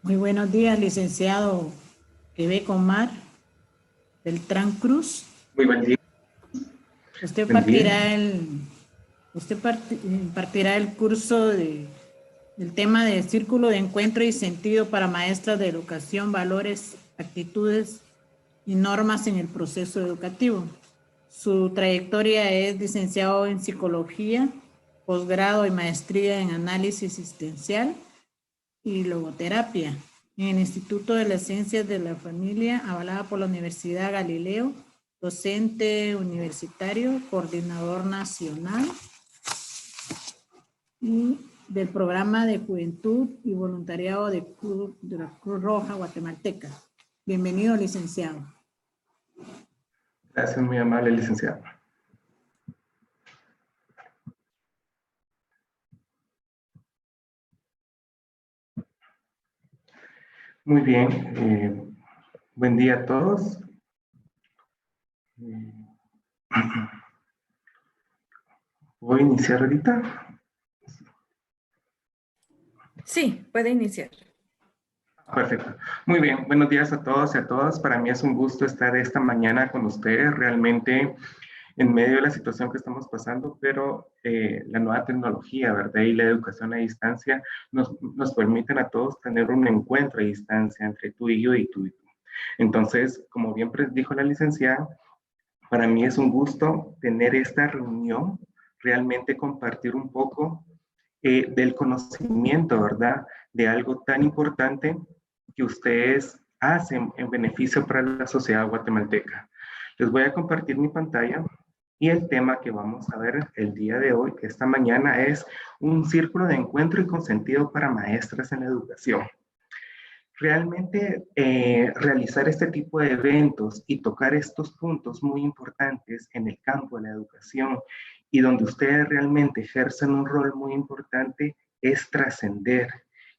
Muy buenos días, licenciado Quevedo Omar Beltrán Cruz. Muy buen día. Usted Buen día. impartirá el curso del tema de Círculo de Encuentro y Sentido para Maestras de Educación, Valores, Actitudes y Normas en el Proceso Educativo. Su trayectoria es licenciado en Psicología, posgrado y maestría en Análisis Existencial y Logoterapia en el Instituto de las Ciencias de la Familia, avalada por la Universidad Galileo, docente universitario, coordinador nacional y del programa de Juventud y Voluntariado de la Cruz Roja Guatemalteca. Bienvenido, licenciado. Gracias, muy amable, licenciado. Muy bien. Buen día a todos. ¿Voy a iniciar ahorita? Sí, puede iniciar. Perfecto. Muy bien. Buenos días a todos y a todas. Para mí es un gusto estar esta mañana con ustedes. Realmente en medio de la situación que estamos pasando, pero la nueva tecnología, ¿verdad? Y la educación a distancia nos permiten a todos tener un encuentro a distancia entre tú y yo y tú y tú. Entonces, como bien dijo la licenciada, para mí es un gusto tener esta reunión, realmente compartir un poco del conocimiento, ¿verdad? De algo tan importante que ustedes hacen en beneficio para la sociedad guatemalteca. Les voy a compartir mi pantalla y el tema que vamos a ver el día de hoy, esta mañana, es un círculo de encuentro y consentido para maestras en la educación. Realmente realizar este tipo de eventos y tocar estos puntos muy importantes en el campo de la educación y donde ustedes realmente ejercen un rol muy importante es trascender.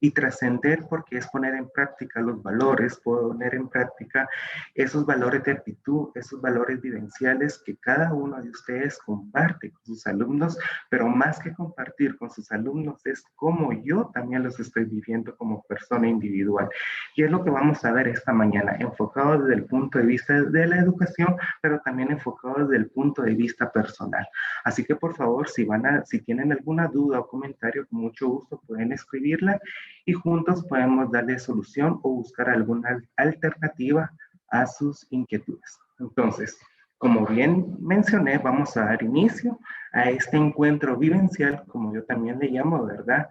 Y trascender porque es poner en práctica los valores, poner en práctica esos valores de actitud, esos valores vivenciales que cada uno de ustedes comparte con sus alumnos, pero más que compartir con sus alumnos es cómo yo también los estoy viviendo como persona individual. ¿Qué es lo que vamos a ver esta mañana? Enfocado desde el punto de vista de la educación, pero también enfocado desde el punto de vista personal. Así que por favor, si tienen alguna duda o comentario, con mucho gusto pueden escribirla y juntos podemos darle solución o buscar alguna alternativa a sus inquietudes. Entonces, como bien mencioné, vamos a dar inicio a este encuentro vivencial, como yo también le llamo, ¿verdad?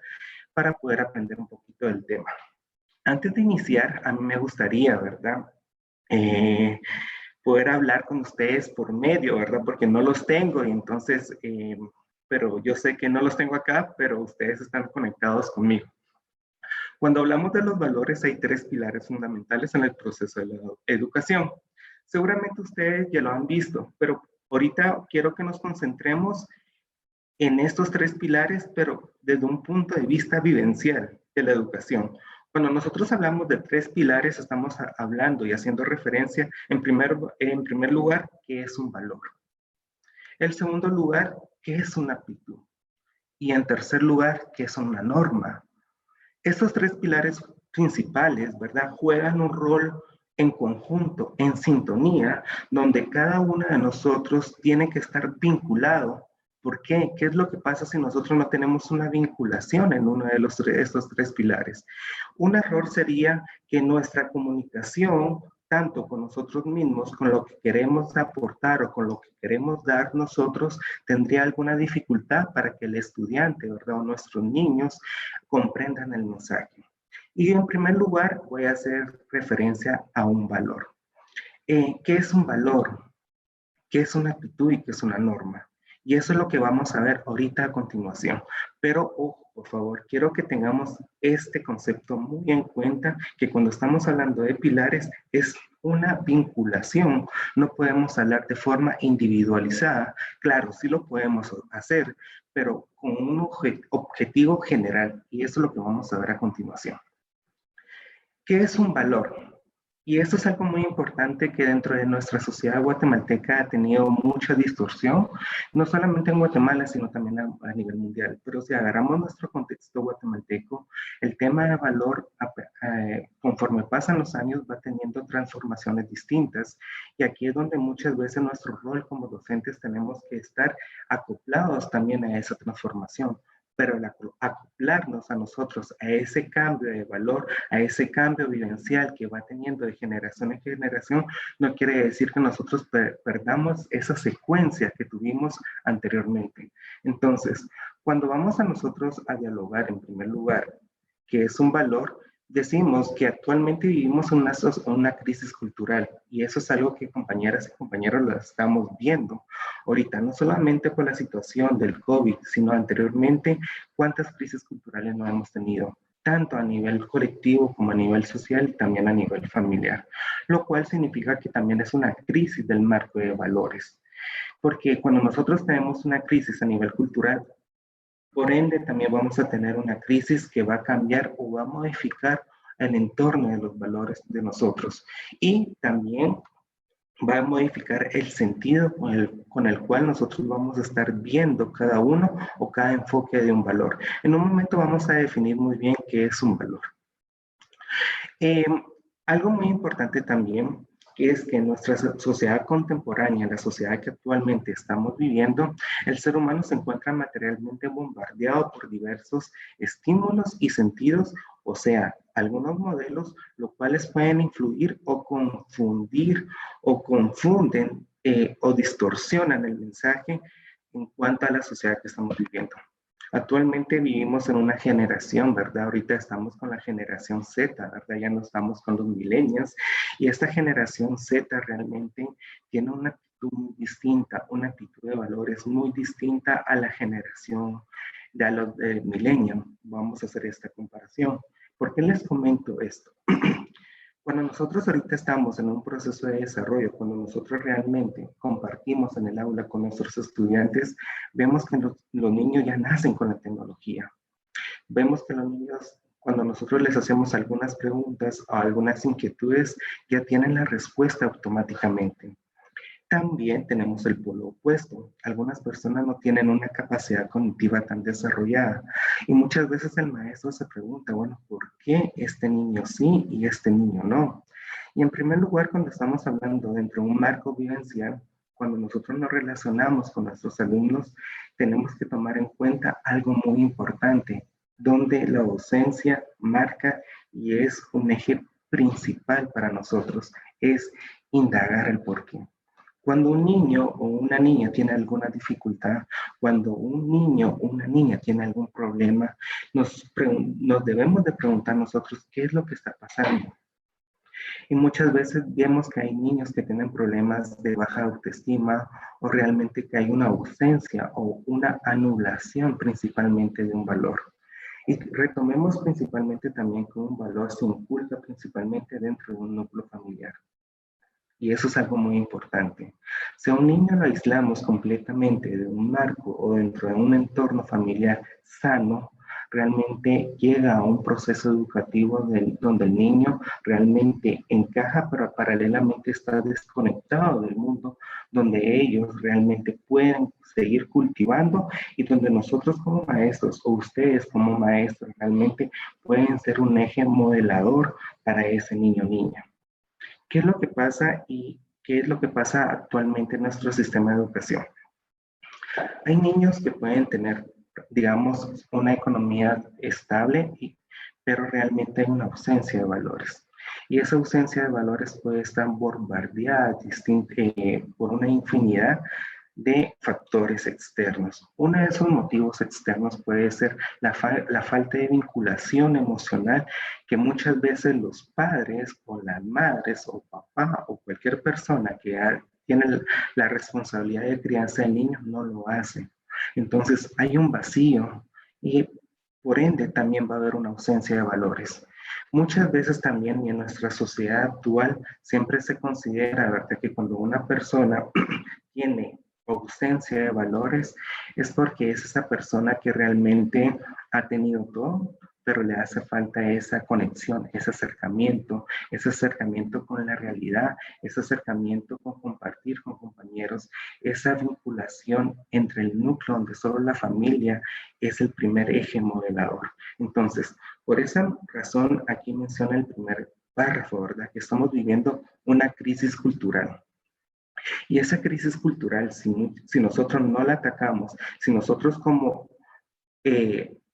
Para poder aprender un poquito del tema. Antes de iniciar, a mí me gustaría, ¿verdad? Poder hablar con ustedes por medio, ¿verdad? Porque no los tengo y entonces, pero yo sé que no los tengo acá, pero ustedes están conectados conmigo. Cuando hablamos de los valores, hay tres pilares fundamentales en el proceso de la educación. Seguramente ustedes ya lo han visto, pero ahorita quiero que nos concentremos en estos tres pilares, pero desde un punto de vista vivencial de la educación. Cuando nosotros hablamos de tres pilares, estamos hablando y haciendo referencia, en primer lugar, ¿qué es un valor? En segundo lugar, ¿qué es una aptitud? Y en tercer lugar, ¿qué es una norma? Estos tres pilares principales, ¿verdad? Juegan un rol en conjunto, en sintonía, donde cada uno de nosotros tiene que estar vinculado. ¿Por qué? ¿Qué es lo que pasa si nosotros no tenemos una vinculación en uno de estos tres pilares? Un error sería que nuestra comunicación, tanto con nosotros mismos, con lo que queremos aportar o con lo que queremos dar nosotros, tendría alguna dificultad para que el estudiante, ¿verdad? O nuestros niños comprendan el mensaje. Y en primer lugar, voy a hacer referencia a un valor. ¿Qué es un valor? ¿Qué es una actitud y qué es una norma? Y eso es lo que vamos a ver ahorita a continuación. Pero, ojo, por favor, quiero que tengamos este concepto muy en cuenta, que cuando estamos hablando de pilares es una vinculación. No podemos hablar de forma individualizada. Claro, sí lo podemos hacer, pero con un objetivo general. Y eso es lo que vamos a ver a continuación. ¿Qué es un valor? Y esto es algo muy importante que dentro de nuestra sociedad guatemalteca ha tenido mucha distorsión, no solamente en Guatemala, sino también a nivel mundial. Pero si agarramos nuestro contexto guatemalteco, el tema de valor, conforme pasan los años, va teniendo transformaciones distintas. Y aquí es donde muchas veces nuestro rol como docentes tenemos que estar acoplados también a esa transformación. Pero el acoplarnos a nosotros, a ese cambio de valor, a ese cambio vivencial que va teniendo de generación en generación, no quiere decir que nosotros perdamos esa secuencia que tuvimos anteriormente. Entonces, cuando vamos a nosotros a dialogar en primer lugar, que es un valor, decimos que actualmente vivimos una crisis cultural y eso es algo que compañeras y compañeros lo estamos viendo ahorita, no solamente por la situación del COVID, sino anteriormente, cuántas crisis culturales no hemos tenido, tanto a nivel colectivo como a nivel social y también a nivel familiar, lo cual significa que también es una crisis del marco de valores, porque cuando nosotros tenemos una crisis a nivel cultural, por ende, también vamos a tener una crisis que va a cambiar o va a modificar el entorno de los valores de nosotros. Y también va a modificar el sentido con el cual nosotros vamos a estar viendo cada uno o cada enfoque de un valor. En un momento vamos a definir muy bien qué es un valor. Algo muy importante también que es que en nuestra sociedad contemporánea, la sociedad que actualmente estamos viviendo, el ser humano se encuentra materialmente bombardeado por diversos estímulos y sentidos, o sea, algunos modelos, los cuales pueden influir o confundir o confunden o distorsionan el mensaje en cuanto a la sociedad que estamos viviendo. Actualmente vivimos en una generación, ¿verdad? Ahorita estamos con la generación Z, ¿verdad? Ya no estamos con los millennials. Y esta generación Z realmente tiene una actitud muy distinta, una actitud de valores muy distinta a la generación de los millennials. Vamos a hacer esta comparación. ¿Por qué les comento esto? Cuando nosotros ahorita estamos en un proceso de desarrollo, cuando nosotros realmente compartimos en el aula con nuestros estudiantes, vemos que los niños ya nacen con la tecnología. Vemos que los niños, cuando nosotros les hacemos algunas preguntas o algunas inquietudes, ya tienen la respuesta automáticamente. También tenemos el polo opuesto. Algunas personas no tienen una capacidad cognitiva tan desarrollada y muchas veces el maestro se pregunta, bueno, ¿por qué este niño sí y este niño no? Y en primer lugar, cuando estamos hablando dentro de un marco vivencial, cuando nosotros nos relacionamos con nuestros alumnos, tenemos que tomar en cuenta algo muy importante, donde la docencia marca y es un eje principal para nosotros, es indagar el porqué. Cuando un niño o una niña tiene alguna dificultad, cuando un niño o una niña tiene algún problema, nos debemos de preguntar nosotros qué es lo que está pasando. Y muchas veces vemos que hay niños que tienen problemas de baja autoestima o realmente que hay una ausencia o una anulación principalmente de un valor. Y retomemos principalmente también que un valor se inculca principalmente dentro de un núcleo familiar. Y eso es algo muy importante. Si a un niño lo aislamos completamente de un marco o dentro de un entorno familiar sano, realmente llega a un proceso educativo donde el niño realmente encaja, pero paralelamente está desconectado del mundo, donde ellos realmente pueden seguir cultivando y donde nosotros como maestros o ustedes como maestros realmente pueden ser un eje modelador para ese niño o niña. ¿Qué es lo que pasa y qué es lo que pasa actualmente en nuestro sistema de educación? Hay niños que pueden tener, digamos, una economía estable, pero realmente hay una ausencia de valores. Y esa ausencia de valores puede estar bombardeada por una infinidad de factores externos. Uno de esos motivos externos puede ser la falta de vinculación emocional que muchas veces los padres o las madres o papá o cualquier persona que tiene la responsabilidad de crianza del niño no lo hace. Entonces hay un vacío y por ende también va a haber una ausencia de valores. Muchas veces también y en nuestra sociedad actual siempre se considera, ¿verdad?, que cuando una persona tiene ausencia de valores es porque es esa persona que realmente ha tenido todo, pero le hace falta esa conexión, ese acercamiento con la realidad, ese acercamiento con compartir con compañeros, esa vinculación entre el núcleo donde solo la familia es el primer eje modelador. Entonces, por esa razón, aquí menciona el primer párrafo, ¿verdad? Que estamos viviendo una crisis cultural. Y esa crisis cultural, si nosotros no la atacamos, si nosotros como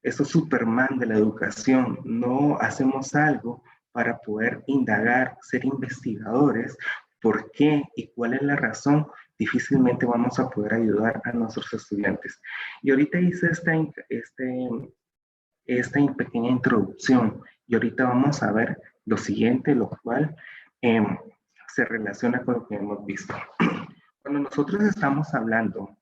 esos Superman de la educación no hacemos algo para poder indagar, ser investigadores, por qué y cuál es la razón, difícilmente vamos a poder ayudar a nuestros estudiantes. Y ahorita hice esta pequeña introducción y ahorita vamos a ver lo siguiente, lo cual se relaciona con lo que hemos visto. Cuando nosotros estamos hablando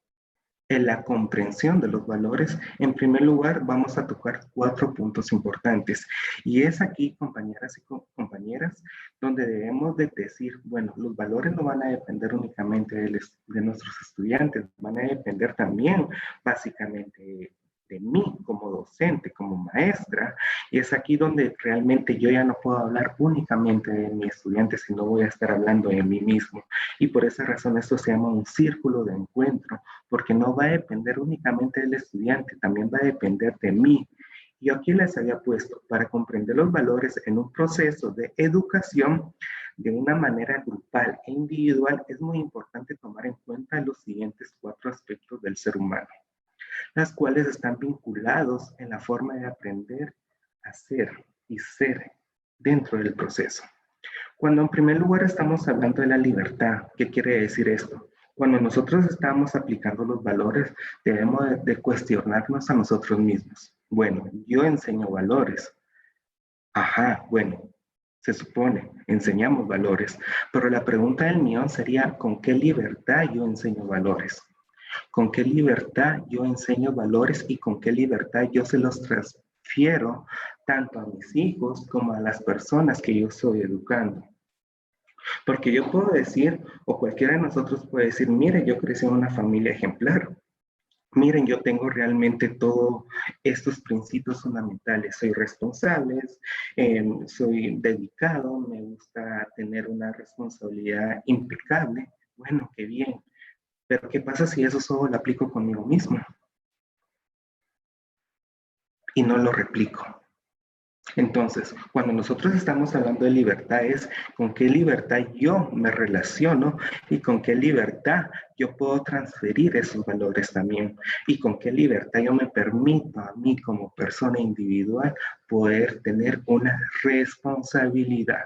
en la comprensión de los valores, en primer lugar vamos a tocar 4 puntos importantes. Y es aquí, compañeras y compañeras, donde debemos de decir, bueno, los valores no van a depender únicamente de nuestros estudiantes, van a depender también básicamente de mí como docente, como maestra, y es aquí donde realmente yo ya no puedo hablar únicamente de mi estudiante, sino voy a estar hablando de mí mismo. Y por esa razón esto se llama un círculo de encuentro, porque no va a depender únicamente del estudiante, también va a depender de mí. Yo aquí les había puesto, para comprender los valores en un proceso de educación de una manera grupal e individual, es muy importante tomar en cuenta los siguientes 4 aspectos del ser humano, las cuales están vinculados en la forma de aprender, hacer y ser dentro del proceso. Cuando en primer lugar estamos hablando de la libertad, ¿qué quiere decir esto? Cuando nosotros estamos aplicando los valores, debemos de cuestionarnos a nosotros mismos. Bueno, yo enseño valores. Ajá, bueno, se supone, enseñamos valores, pero la pregunta del millón sería, ¿con qué libertad yo enseño valores? ¿Con qué libertad yo enseño valores y con qué libertad yo se los transfiero tanto a mis hijos como a las personas que yo estoy educando? Porque yo puedo decir, o cualquiera de nosotros puede decir, mire, yo crecí en una familia ejemplar. Miren, yo tengo realmente todos estos principios fundamentales. Soy responsable, soy dedicado, me gusta tener una responsabilidad impecable. Bueno, qué bien. Pero ¿qué pasa si eso solo lo aplico conmigo mismo? Y no lo replico. Entonces, cuando nosotros estamos hablando de libertad es con qué libertad yo me relaciono y con qué libertad yo puedo transferir esos valores también y con qué libertad yo me permito a mí como persona individual poder tener una responsabilidad.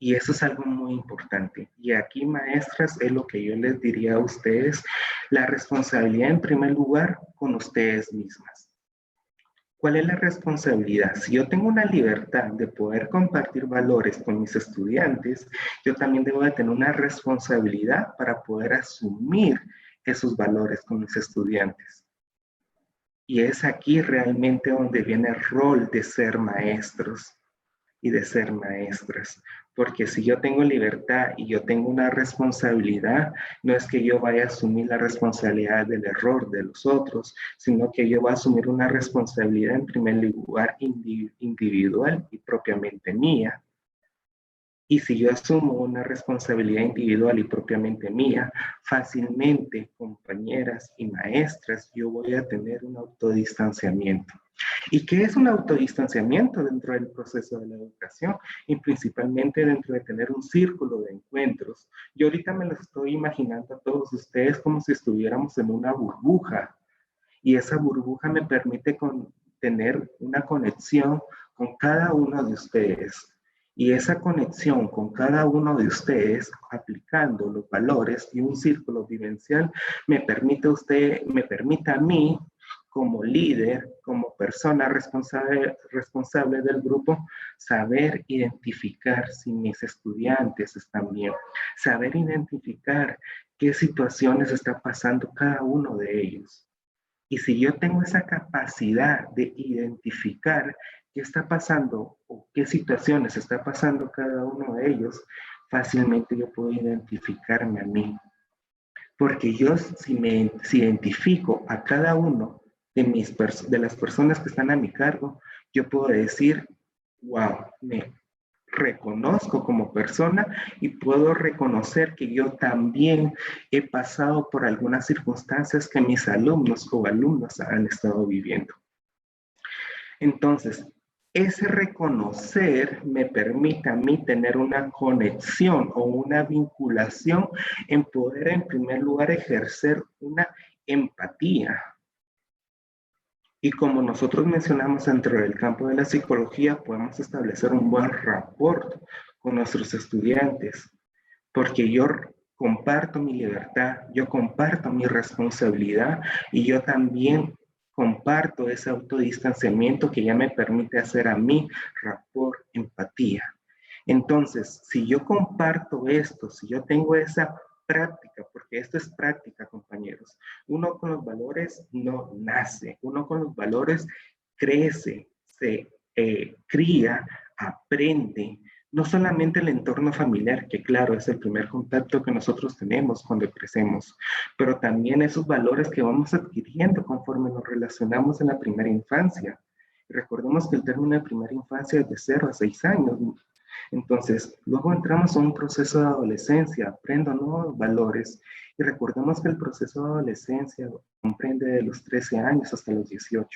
Y eso es algo muy importante. Y aquí, maestras, es lo que yo les diría a ustedes, la responsabilidad en primer lugar con ustedes mismas. ¿Cuál es la responsabilidad? Si yo tengo una libertad de poder compartir valores con mis estudiantes, yo también debo de tener una responsabilidad para poder asumir esos valores con mis estudiantes. Y es aquí realmente donde viene el rol de ser maestros y de ser maestras. Porque si yo tengo libertad y yo tengo una responsabilidad, no es que yo vaya a asumir la responsabilidad del error de los otros, sino que yo voy a asumir una responsabilidad en primer lugar individual y propiamente mía. Y si yo asumo una responsabilidad individual y propiamente mía, fácilmente, compañeras y maestras, yo voy a tener un autodistanciamiento. ¿Y qué es un autodistanciamiento dentro del proceso de la educación? Y principalmente dentro de tener un círculo de encuentros. Yo ahorita me lo estoy imaginando a todos ustedes como si estuviéramos en una burbuja. Y esa burbuja me permite tener una conexión con cada uno de ustedes. Y esa conexión con cada uno de ustedes, aplicando los valores y un círculo vivencial, me permite a mí, como líder, como persona responsable del grupo, saber identificar si mis estudiantes están bien, saber identificar qué situaciones está pasando cada uno de ellos. Y si yo tengo esa capacidad de identificar qué está pasando o qué situaciones está pasando cada uno de ellos, fácilmente yo puedo identificarme a mí. Porque yo, si identifico a cada uno de las personas que están a mi cargo, yo puedo decir, wow, me reconozco como persona y puedo reconocer que yo también he pasado por algunas circunstancias que mis alumnos o alumnas han estado viviendo. Entonces, ese reconocer me permite a mí tener una conexión o una vinculación en poder, en primer lugar, ejercer una empatía. Y como nosotros mencionamos dentro del campo de la psicología, podemos establecer un buen rapport con nuestros estudiantes, porque yo comparto mi libertad, yo comparto mi responsabilidad y yo también comparto ese autodistanciamiento que ya me permite hacer a mí rapport, empatía. Entonces, si yo comparto esto, si yo tengo esa práctica, porque esto es práctica, compañeros. Uno con los valores no nace, uno con los valores crece, se cría, aprende. No solamente el entorno familiar, que claro, es el primer contacto que nosotros tenemos cuando crecemos, pero también esos valores que vamos adquiriendo conforme nos relacionamos en la primera infancia. Recordemos que el término de primera infancia es de 0 a 6 años. Entonces, luego entramos a un proceso de adolescencia, aprendo nuevos valores y recordemos que el proceso de adolescencia comprende de los 13 años hasta los 18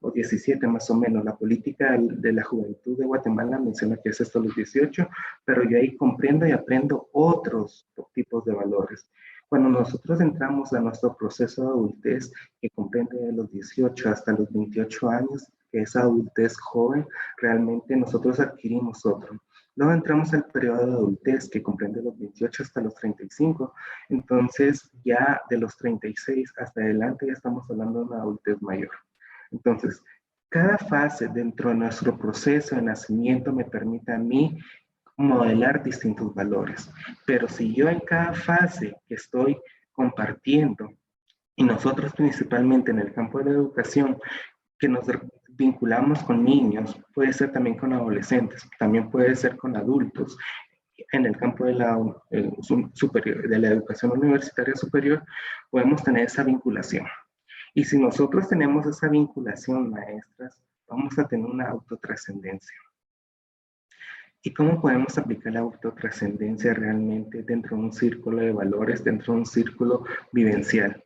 o 17 más o menos. La política de la juventud de Guatemala menciona que es hasta los 18, pero yo ahí comprendo y aprendo otros tipos de valores. Cuando nosotros entramos a nuestro proceso de adultez, que comprende de los 18 hasta los 28 años, que es adultez joven, realmente nosotros adquirimos otro. Luego entramos al periodo de adultez, que comprende los 28 hasta los 35. Entonces, ya de los 36 hasta adelante, ya estamos hablando de una adultez mayor. Entonces, cada fase dentro de nuestro proceso de nacimiento me permite a mí modelar distintos valores. Pero si yo en cada fase que estoy compartiendo, y nosotros principalmente en el campo de la educación, que nos vinculamos con niños, puede ser también con adolescentes, también puede ser con adultos. En el campo de la, superior, de la educación universitaria superior, podemos tener esa vinculación. Y si nosotros tenemos esa vinculación, maestras, vamos a tener una autotrascendencia. ¿Y cómo podemos aplicar la autotrascendencia realmente dentro de un círculo de valores, dentro de un círculo vivencial?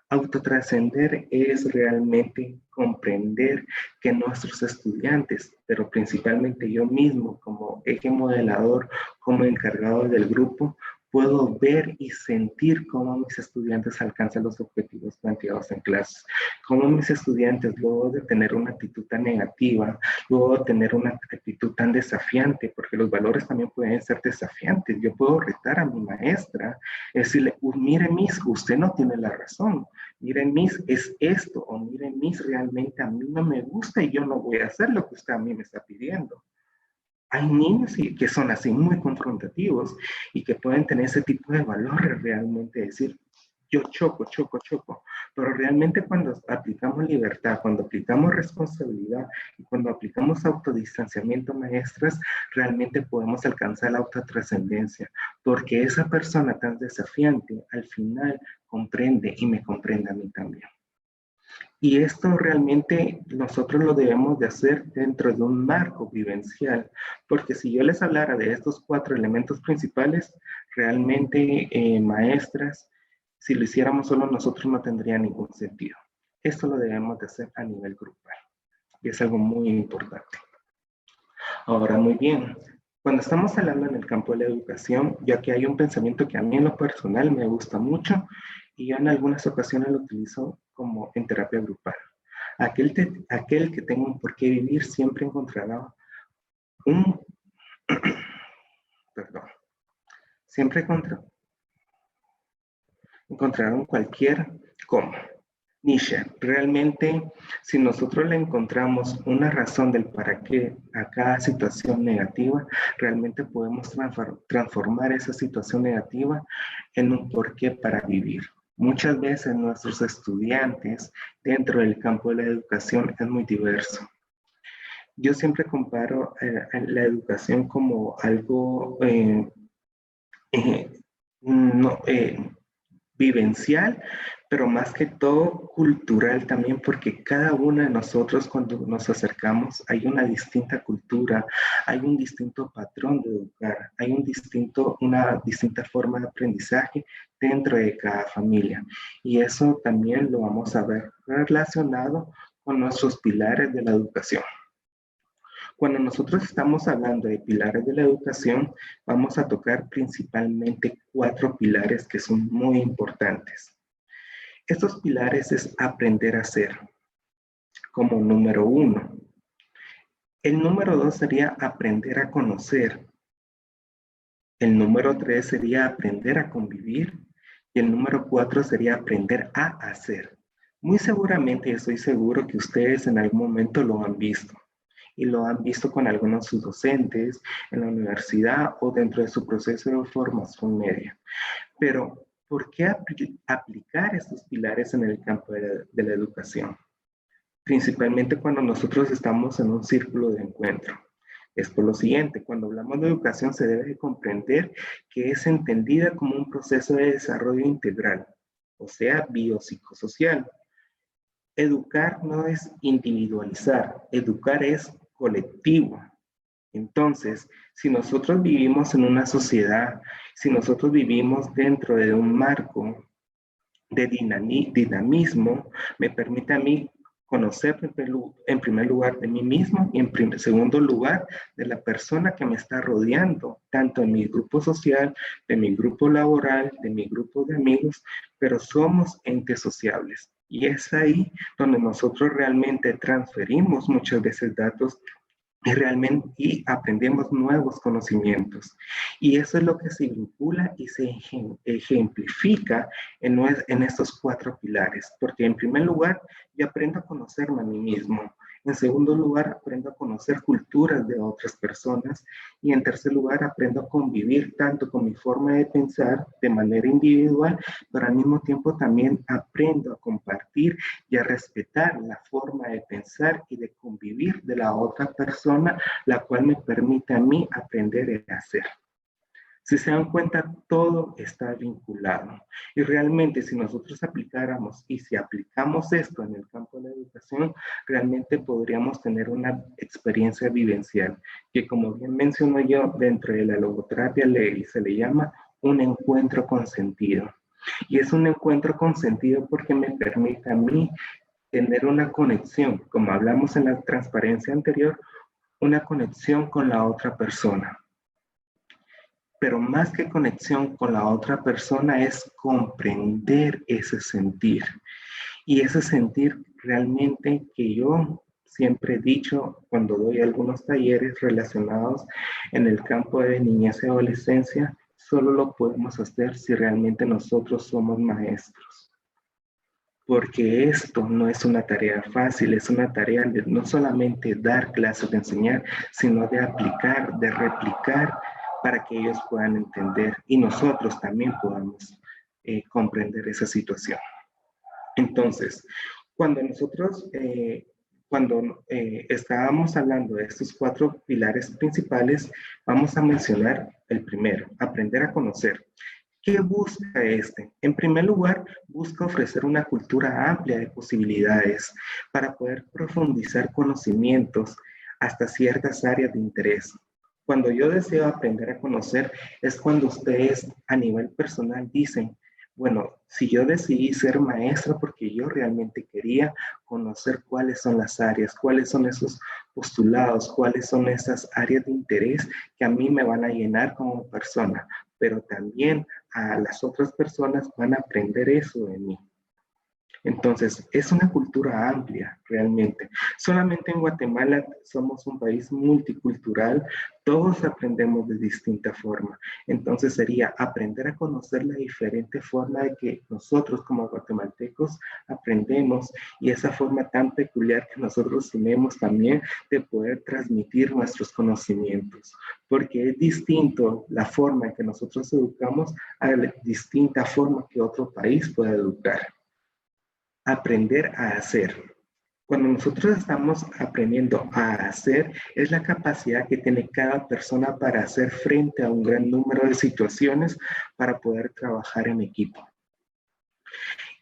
Autotrascender es realmente comprender que nuestros estudiantes, pero principalmente yo mismo como eje modelador, como encargado del grupo, puedo ver y sentir cómo mis estudiantes alcanzan los objetivos planteados en clases, cómo mis estudiantes luego de tener una actitud tan negativa, luego de tener una actitud tan desafiante, porque los valores también pueden ser desafiantes. Yo puedo retar a mi maestra, decirle, mire Miss, usted no tiene la razón, mire Miss, es esto, o mire Miss, realmente a mí no me gusta y yo no voy a hacer lo que usted a mí me está pidiendo. Hay niños que son así muy confrontativos y que pueden tener ese tipo de valores realmente, decir, yo choco, pero realmente cuando aplicamos libertad, cuando aplicamos responsabilidad y cuando aplicamos autodistanciamiento, maestras, realmente podemos alcanzar la autotrascendencia, porque esa persona tan desafiante al final comprende y me comprende a mí también. Y esto realmente nosotros lo debemos de hacer dentro de un marco vivencial, porque si yo les hablara de estos 4 elementos principales, realmente, maestras, si lo hiciéramos solo nosotros no tendría ningún sentido. Esto lo debemos de hacer a nivel grupal, y es algo muy importante. Ahora, muy bien, cuando estamos hablando en el campo de la educación, ya que hay un pensamiento que a mí en lo personal me gusta mucho, y yo en algunas ocasiones lo utilizo como en terapia grupal. Aquel que tenga un por qué vivir siempre encontrará siempre encontrarán cualquier cómo. Nietzsche, realmente si nosotros le encontramos una razón del para qué a cada situación negativa, realmente podemos transformar esa situación negativa en un porqué para vivir. Muchas veces nuestros estudiantes dentro del campo de la educación es muy diverso. Yo siempre comparo la educación como algo vivencial, pero más que todo cultural también, porque cada uno de nosotros cuando nos acercamos hay una distinta cultura, hay un distinto patrón de educar, hay una distinta forma de aprendizaje dentro de cada familia. Y eso también lo vamos a ver relacionado con nuestros pilares de la educación. Cuando nosotros estamos hablando de pilares de la educación, vamos a tocar principalmente 4 pilares que son muy importantes. Estos pilares es aprender a ser, como número 1. El número 2 sería aprender a conocer. El número 3 sería aprender a convivir. Y el número 4 sería aprender a hacer. Muy seguramente, estoy seguro que ustedes en algún momento lo han visto. Y lo han visto con algunos de sus docentes en la universidad o dentro de su proceso de formación media. Pero, ¿por qué aplicar estos pilares en el campo de la educación? Principalmente cuando nosotros estamos en un círculo de encuentro. Es por lo siguiente, cuando hablamos de educación se debe de comprender que es entendida como un proceso de desarrollo integral, o sea, biopsicosocial. Educar no es individualizar, educar es colectivo. Entonces, si nosotros vivimos en una sociedad, si nosotros vivimos dentro de un marco de dinamismo, me permite a mí conocer en primer lugar de mí mismo y en segundo lugar de la persona que me está rodeando, tanto en mi grupo social, de mi grupo laboral, de mi grupo de amigos, pero somos entes sociables. Y es ahí donde nosotros realmente transferimos muchas veces datos y aprendemos nuevos conocimientos. Y eso es lo que se vincula y se ejemplifica en estos 4 pilares. Porque en primer lugar, yo aprendo a conocerme a mí mismo. En segundo lugar, aprendo a conocer culturas de otras personas. Y en tercer lugar, aprendo a convivir tanto con mi forma de pensar de manera individual, pero al mismo tiempo también aprendo a compartir y a respetar la forma de pensar y de convivir de la otra persona, la cual me permite a mí aprender a hacer. Si se dan cuenta, todo está vinculado. Y realmente si nosotros aplicáramos y si aplicamos esto en el campo de la educación, realmente podríamos tener una experiencia vivencial, que como bien menciono yo, dentro de la logoterapia se le llama un encuentro con sentido. Y es un encuentro con sentido porque me permite a mí tener una conexión, como hablamos en la transparencia anterior, una conexión con la otra persona. Pero más que conexión con la otra persona es comprender ese sentir. Y ese sentir realmente que yo siempre he dicho cuando doy algunos talleres relacionados en el campo de niñez y adolescencia, solo lo podemos hacer si realmente nosotros somos maestros. Porque esto no es una tarea fácil, es una tarea de no solamente dar clases, de enseñar, sino de aplicar, de replicar para que ellos puedan entender y nosotros también podamos comprender esa situación. Entonces, cuando nosotros, estábamos hablando de estos 4 pilares principales, vamos a mencionar el primero, aprender a conocer. ¿Qué busca este? En primer lugar, busca ofrecer una cultura amplia de posibilidades para poder profundizar conocimientos hasta ciertas áreas de interés. Cuando yo deseo aprender a conocer, es cuando ustedes a nivel personal dicen, bueno, si yo decidí ser maestra porque yo realmente quería conocer cuáles son las áreas, cuáles son esos postulados, cuáles son esas áreas de interés que a mí me van a llenar como persona, pero también a las otras personas van a aprender eso de mí. Entonces, es una cultura amplia realmente. Solamente en Guatemala somos un país multicultural, todos aprendemos de distinta forma. Entonces sería aprender a conocer la diferente forma de que nosotros como guatemaltecos aprendemos y esa forma tan peculiar que nosotros tenemos también de poder transmitir nuestros conocimientos. Porque es distinto la forma en que nosotros educamos a la distinta forma que otro país puede educar. Aprender a hacer. Cuando nosotros estamos aprendiendo a hacer, es la capacidad que tiene cada persona para hacer frente a un gran número de situaciones para poder trabajar en equipo.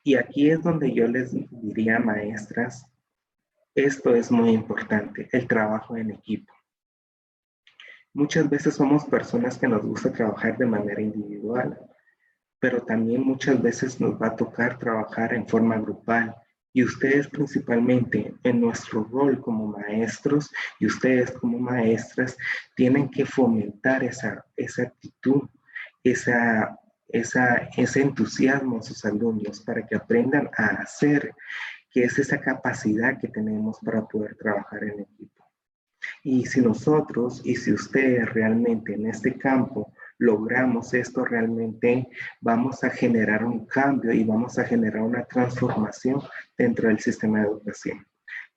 Y aquí es donde yo les diría, maestras, esto es muy importante, el trabajo en equipo. Muchas veces somos personas que nos gusta trabajar de manera individual, pero también muchas veces nos va a tocar trabajar en forma grupal. Y ustedes principalmente en nuestro rol como maestros y ustedes como maestras tienen que fomentar esa actitud, ese entusiasmo en sus alumnos para que aprendan a hacer, que es esa capacidad que tenemos para poder trabajar en equipo. Y si nosotros y si ustedes realmente en este campo logramos esto, realmente vamos a generar un cambio y vamos a generar una transformación dentro del sistema de educación.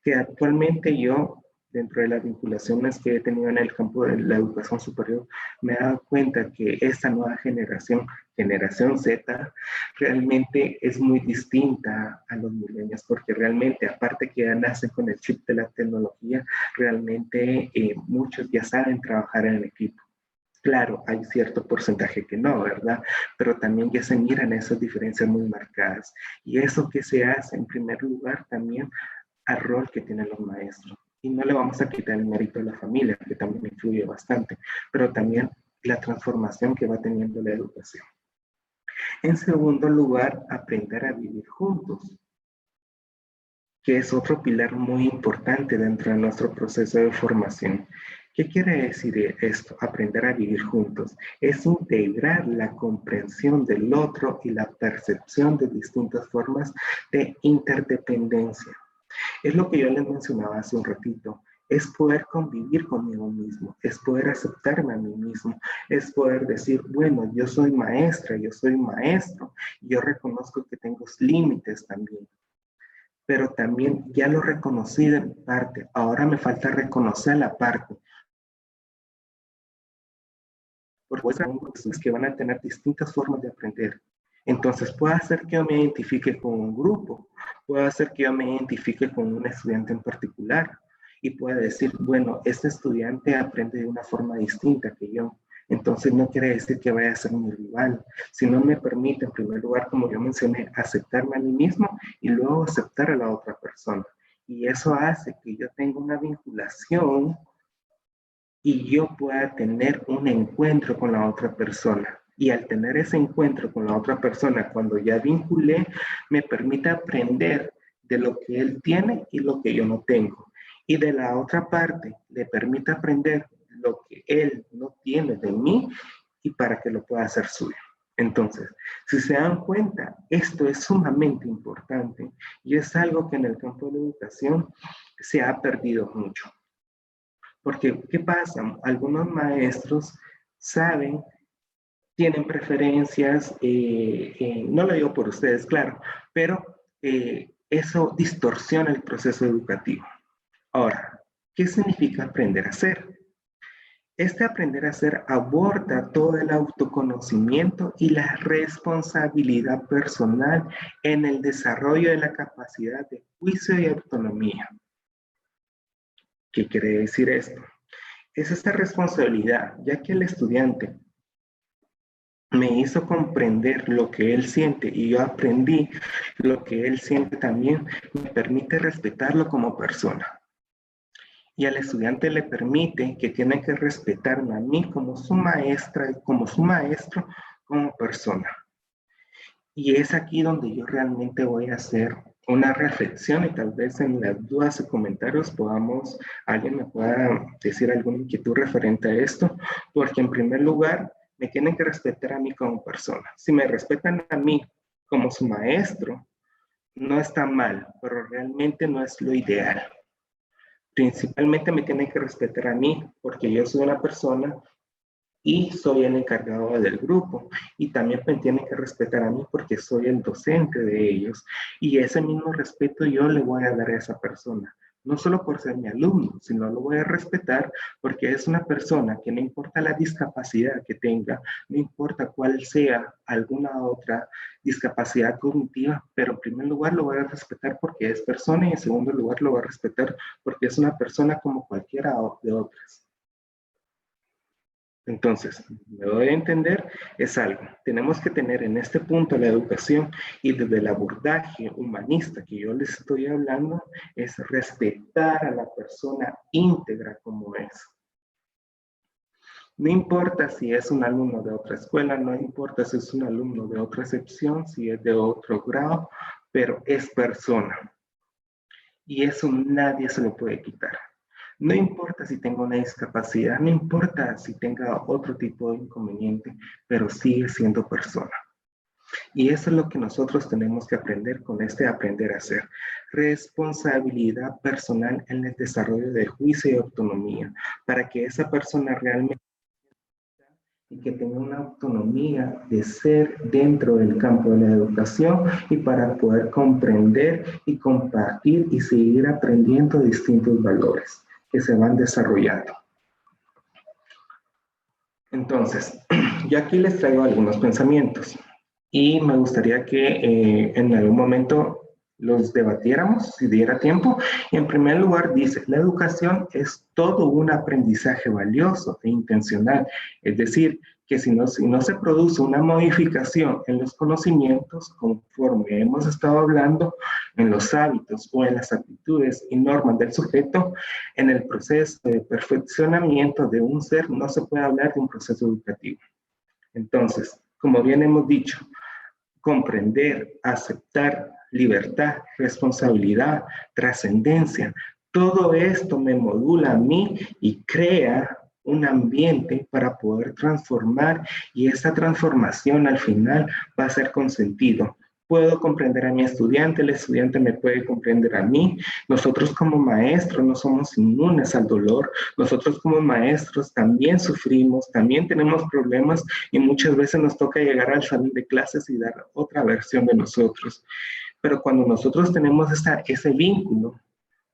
Que actualmente yo, dentro de las vinculaciones que he tenido en el campo de la educación superior, me he dado cuenta que esta nueva generación, generación Z, realmente es muy distinta a los millennials, porque realmente, aparte que ya nacen con el chip de la tecnología, realmente muchos ya saben trabajar en equipo. Claro, hay cierto porcentaje que no, ¿verdad? Pero también ya se miran esas diferencias muy marcadas. Y eso que se hace, en primer lugar, también al rol que tienen los maestros. Y no le vamos a quitar el mérito a la familia, que también influye bastante, pero también la transformación que va teniendo la educación. En segundo lugar, aprender a vivir juntos, que es otro pilar muy importante dentro de nuestro proceso de formación. ¿Qué quiere decir esto? Aprender a vivir juntos. Es integrar la comprensión del otro y la percepción de distintas formas de interdependencia. Es lo que yo les mencionaba hace un ratito. Es poder convivir conmigo mismo, es poder aceptarme a mí mismo, es poder decir, bueno, yo soy maestra, yo soy maestro, yo reconozco que tengo límites también, pero también ya lo reconocí de mi parte, ahora me falta reconocer la parte. Porque son personas que van a tener distintas formas de aprender. Entonces, puede hacer que yo me identifique con un grupo, puede hacer que yo me identifique con un estudiante en particular y pueda decir, bueno, este estudiante aprende de una forma distinta que yo. Entonces, no quiere decir que vaya a ser mi rival, sino me permite, en primer lugar, como yo mencioné, aceptarme a mí mismo y luego aceptar a la otra persona. Y eso hace que yo tenga una vinculación y yo pueda tener un encuentro con la otra persona. Y al tener ese encuentro con la otra persona, cuando ya vinculé, me permite aprender de lo que él tiene y lo que yo no tengo. Y de la otra parte, le permite aprender lo que él no tiene de mí y para que lo pueda hacer suyo. Entonces, si se dan cuenta, esto es sumamente importante y es algo que en el campo de la educación se ha perdido mucho. Porque, ¿qué pasa? Algunos maestros saben, tienen preferencias, no lo digo por ustedes, claro, pero eso distorsiona el proceso educativo. Ahora, ¿qué significa aprender a hacer? Este aprender a hacer aborda todo el autoconocimiento y la responsabilidad personal en el desarrollo de la capacidad de juicio y autonomía. ¿Qué quiere decir esto? Es esta responsabilidad, ya que el estudiante me hizo comprender lo que él siente y yo aprendí lo que él siente también, me permite respetarlo como persona. Y al estudiante le permite que tiene que respetarme a mí como su maestra y como su maestro como persona. Y es aquí donde yo realmente voy a hacer una reflexión y tal vez en las dudas o comentarios alguien me pueda decir alguna inquietud referente a esto, porque en primer lugar me tienen que respetar a mí como persona. Si me respetan a mí como su maestro, no está mal, pero realmente no es lo ideal. Principalmente me tienen que respetar a mí porque yo soy una persona y soy el encargado del grupo y también me tienen que respetar a mí porque soy el docente de ellos y ese mismo respeto yo le voy a dar a esa persona, no solo por ser mi alumno, sino lo voy a respetar porque es una persona que no importa la discapacidad que tenga, no importa cuál sea alguna otra discapacidad cognitiva, pero en primer lugar lo voy a respetar porque es persona y en segundo lugar lo voy a respetar porque es una persona como cualquiera de otras. Entonces, me doy a entender, es algo. Tenemos que tener en este punto la educación y desde el abordaje humanista que yo les estoy hablando, es respetar a la persona íntegra como es. No importa si es un alumno de otra escuela, no importa si es un alumno de otra sección, si es de otro grado, pero es persona. Y eso nadie se lo puede quitar. No importa si tenga una discapacidad, no importa si tenga otro tipo de inconveniente, pero sigue siendo persona. Y eso es lo que nosotros tenemos que aprender con este aprender a ser. Responsabilidad personal en el desarrollo de juicio y autonomía, para que esa persona realmente y que tenga una autonomía de ser dentro del campo de la educación y para poder comprender y compartir y seguir aprendiendo distintos valores que se van desarrollando. Entonces, yo aquí les traigo algunos pensamientos y me gustaría que en algún momento los debatiéramos, si diera tiempo. Y en primer lugar dice, la educación es todo un aprendizaje valioso e intencional. Es decir, que si no se produce una modificación en los conocimientos, conforme hemos estado hablando, en los hábitos o en las actitudes y normas del sujeto, en el proceso de perfeccionamiento de un ser no se puede hablar de un proceso educativo. Entonces, como bien hemos dicho, comprender, aceptar, libertad, responsabilidad, trascendencia, todo esto me modula a mí y crea un ambiente para poder transformar y esa transformación al final va a ser con sentido. Puedo comprender a mi estudiante, el estudiante me puede comprender a mí. Nosotros como maestros no somos inmunes al dolor. Nosotros como maestros también sufrimos, también tenemos problemas y muchas veces nos toca llegar al salón de clases y dar otra versión de nosotros. Pero cuando nosotros tenemos ese vínculo,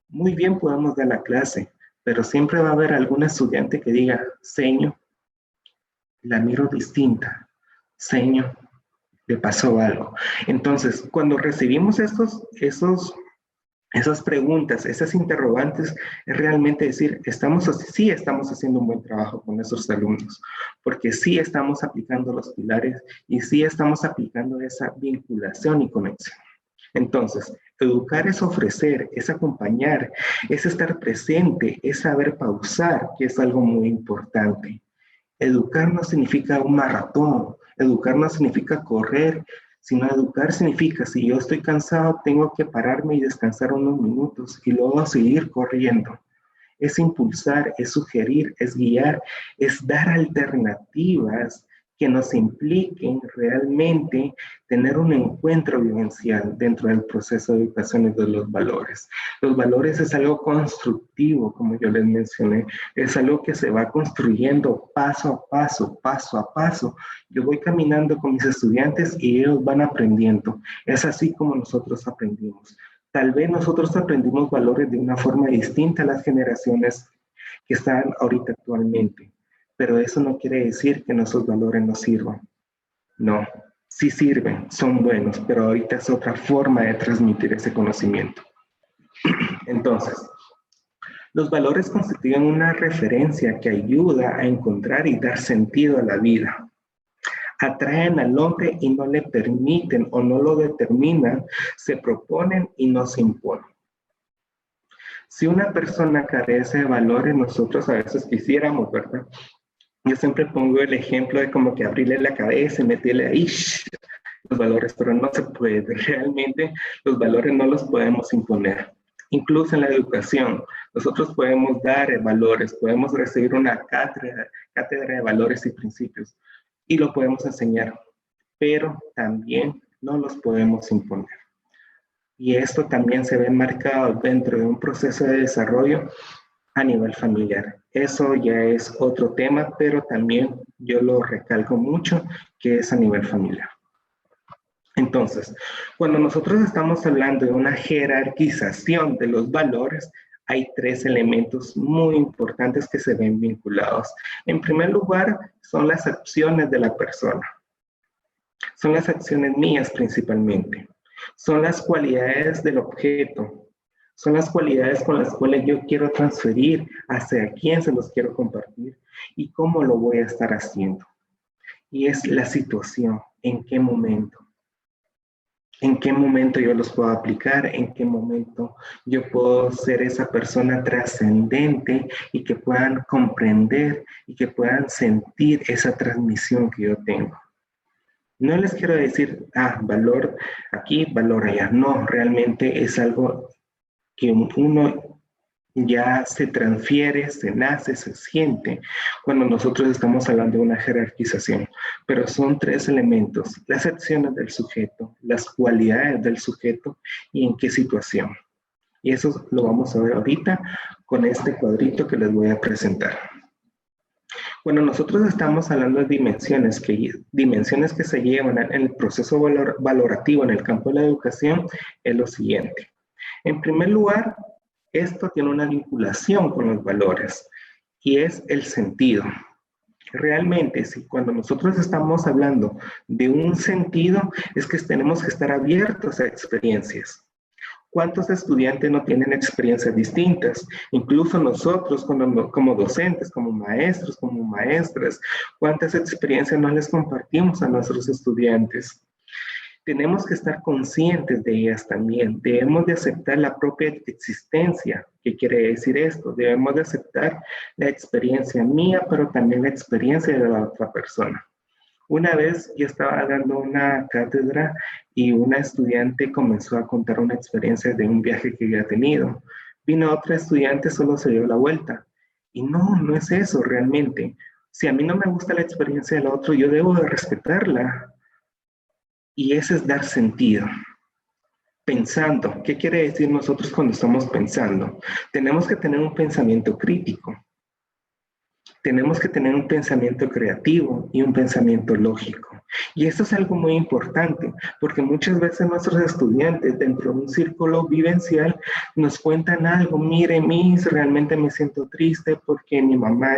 muy bien podemos dar la clase, pero siempre va a haber algún estudiante que diga, señor, la miro distinta, señor, le pasó algo. Entonces, cuando recibimos esas preguntas, esas interrogantes, es realmente decir, sí estamos haciendo un buen trabajo con esos alumnos, porque sí estamos aplicando los pilares y sí estamos aplicando esa vinculación y conexión. Entonces, educar es ofrecer, es acompañar, es estar presente, es saber pausar, que es algo muy importante. Educar no significa un maratón, educar no significa correr, sino educar significa, si yo estoy cansado, tengo que pararme y descansar unos minutos y luego seguir corriendo. Es impulsar, es sugerir, es guiar, es dar alternativas que nos impliquen realmente tener un encuentro vivencial dentro del proceso de educación y de los valores. Los valores es algo constructivo, como yo les mencioné, es algo que se va construyendo paso a paso, paso a paso. Yo voy caminando con mis estudiantes y ellos van aprendiendo. Es así como nosotros aprendimos. Tal vez nosotros aprendimos valores de una forma distinta a las generaciones que están ahorita actualmente, pero eso no quiere decir que nuestros valores no sirvan. No, sí sirven, son buenos, pero ahorita es otra forma de transmitir ese conocimiento. Entonces, los valores constituyen una referencia que ayuda a encontrar y dar sentido a la vida. Atraen al hombre y no le permiten o no lo determinan, se proponen y no se imponen. Si una persona carece de valores, nosotros a veces quisiéramos, ¿verdad? Yo siempre pongo el ejemplo de como que abrirle la cabeza y meterle ahí los valores, pero no se puede. Realmente los valores no los podemos imponer. Incluso en la educación, nosotros podemos dar valores, podemos recibir una cátedra de valores y principios y lo podemos enseñar, pero también no los podemos imponer. Y esto también se ve marcado dentro de un proceso de desarrollo a nivel familiar. Eso ya es otro tema, pero también yo lo recalco mucho, que es a nivel familiar. Entonces, cuando nosotros estamos hablando de una jerarquización de los valores, hay tres elementos muy importantes que se ven vinculados. En primer lugar, son las acciones de la persona. Son las acciones mías principalmente. Son las cualidades del objeto. Son las cualidades con las cuales yo quiero transferir, hacia quién se los quiero compartir y cómo lo voy a estar haciendo. Y es la situación, en qué momento. En qué momento yo los puedo aplicar, en qué momento yo puedo ser esa persona trascendente y que puedan comprender y que puedan sentir esa transmisión que yo tengo. No les quiero decir, valor aquí, valor allá. No, realmente es algo que uno ya se transfiere, se nace, se siente cuando nosotros estamos hablando de una jerarquización. Pero son 3 elementos: las acciones del sujeto, las cualidades del sujeto y en qué situación. Y eso lo vamos a ver ahorita con este cuadrito que les voy a presentar. Cuando nosotros estamos hablando de dimensiones que se llevan en el proceso valorativo en el campo de la educación, es lo siguiente. En primer lugar, esto tiene una vinculación con los valores y es el sentido. Realmente, si cuando nosotros estamos hablando de un sentido, es que tenemos que estar abiertos a experiencias. ¿Cuántos estudiantes no tienen experiencias distintas? Incluso nosotros como docentes, como maestros, como maestras, ¿cuántas experiencias no les compartimos a nuestros estudiantes? Tenemos que estar conscientes de ellas también. Debemos de aceptar la propia existencia. ¿Qué quiere decir esto? Debemos de aceptar la experiencia mía, pero también la experiencia de la otra persona. Una vez yo estaba dando una cátedra y una estudiante comenzó a contar una experiencia de un viaje que había tenido. Vino otra estudiante, solo se dio la vuelta. Y no es eso realmente. Si a mí no me gusta la experiencia del otro, yo debo de respetarla. Y ese es dar sentido. Pensando. ¿Qué quiere decir nosotros cuando estamos pensando? Tenemos que tener un pensamiento crítico. Tenemos que tener un pensamiento creativo y un pensamiento lógico. Y esto es algo muy importante, porque muchas veces nuestros estudiantes dentro de un círculo vivencial nos cuentan algo. Mire, Miss, realmente me siento triste porque mi mamá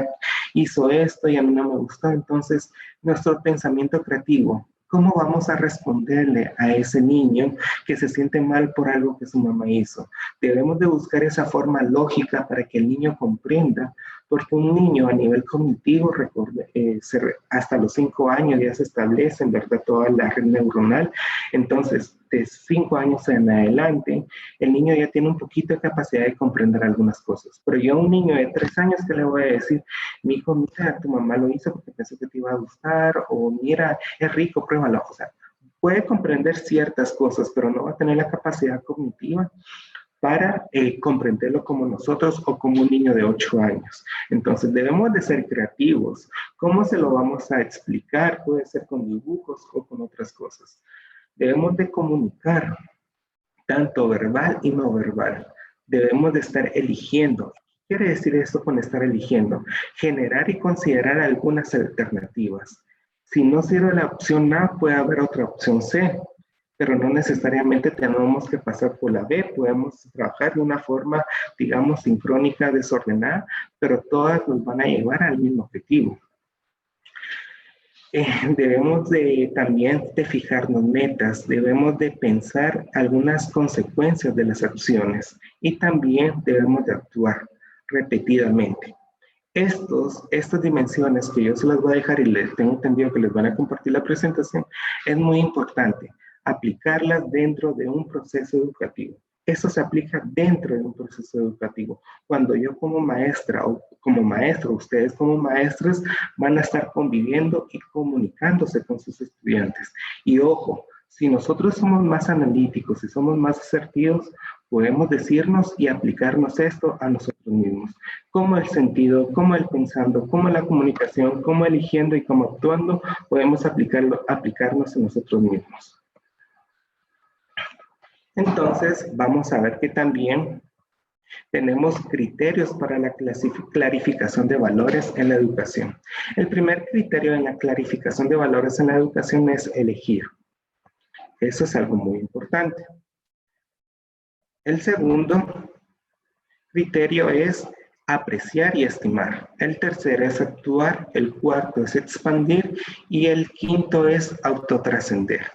hizo esto y a mí no me gustó. Entonces, nuestro pensamiento creativo, ¿cómo vamos a responderle a ese niño que se siente mal por algo que su mamá hizo? Debemos de buscar esa forma lógica para que el niño comprenda, porque un niño a nivel cognitivo, hasta los 5 años ya se establece, en verdad, toda la red neuronal. Entonces, de 5 años en adelante, el niño ya tiene un poquito de capacidad de comprender algunas cosas. Pero yo a un niño de 3 años, ¿qué le voy a decir? Mi hijo, mira, tu mamá lo hizo porque pensó que te iba a gustar, o mira, es rico, pruébalo. O sea, puede comprender ciertas cosas, pero no va a tener la capacidad cognitiva para comprenderlo como nosotros o como un niño de 8 años. Entonces debemos de ser creativos. ¿Cómo se lo vamos a explicar? Puede ser con dibujos o con otras cosas. Debemos de comunicar, tanto verbal y no verbal. Debemos de estar eligiendo. ¿Qué quiere decir esto con estar eligiendo? Generar y considerar algunas alternativas. Si no sirve la opción A, puede haber otra opción C, pero no necesariamente tenemos que pasar por la B. Podemos trabajar de una forma, digamos, sincrónica, desordenada, pero todas nos van a llevar al mismo objetivo. Debemos de también de fijarnos metas, debemos de pensar algunas consecuencias de las acciones y también debemos de actuar repetidamente. Estas dimensiones que yo se las voy a dejar y les tengo entendido que les van a compartir la presentación, es muy importante aplicarlas dentro de un proceso educativo. Eso se aplica dentro de un proceso educativo. Cuando yo como maestra o como maestro, ustedes como maestras van a estar conviviendo y comunicándose con sus estudiantes. Y ojo, si nosotros somos más analíticos y somos más asertivos, podemos decirnos y aplicarnos esto a nosotros mismos. Como el sentido, como el pensando, como la comunicación, como eligiendo y como actuando, podemos aplicarnos a nosotros mismos. Entonces, vamos a ver que también tenemos criterios para la clarificación de valores en la educación. El primer criterio en la clarificación de valores en la educación es elegir. Eso es algo muy importante. El segundo criterio es apreciar y estimar. El tercero es actuar. El cuarto es expandir. Y el quinto es autotrascender.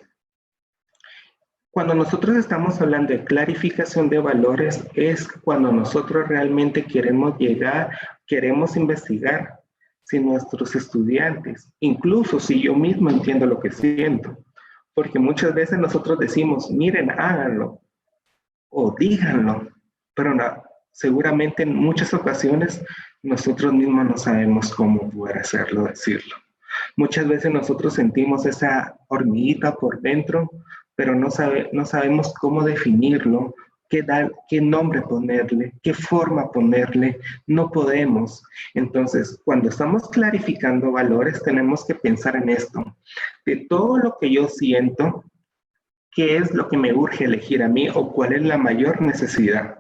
Cuando nosotros estamos hablando de clarificación de valores, es cuando nosotros realmente queremos investigar si nuestros estudiantes, incluso si yo mismo entiendo lo que siento, porque muchas veces nosotros decimos, miren, háganlo, o díganlo, pero no, seguramente en muchas ocasiones nosotros mismos no sabemos cómo poder hacerlo, decirlo. Muchas veces nosotros sentimos esa hormiguita por dentro, pero no sabemos cómo definirlo, qué nombre ponerle, qué forma ponerle, no podemos. Entonces, cuando estamos clarificando valores, tenemos que pensar en esto. De todo lo que yo siento, ¿qué es lo que me urge elegir a mí o cuál es la mayor necesidad?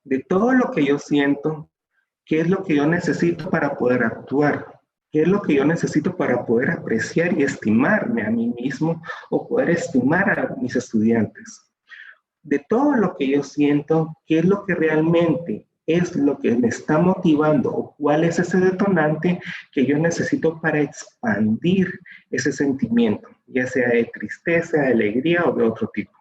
De todo lo que yo siento, ¿qué es lo que yo necesito para poder actuar? ¿Qué es lo que yo necesito para poder apreciar y estimarme a mí mismo o poder estimar a mis estudiantes? De todo lo que yo siento, ¿qué es lo que realmente es lo que me está motivando o cuál es ese detonante que yo necesito para expandir ese sentimiento, ya sea de tristeza, de alegría o de otro tipo?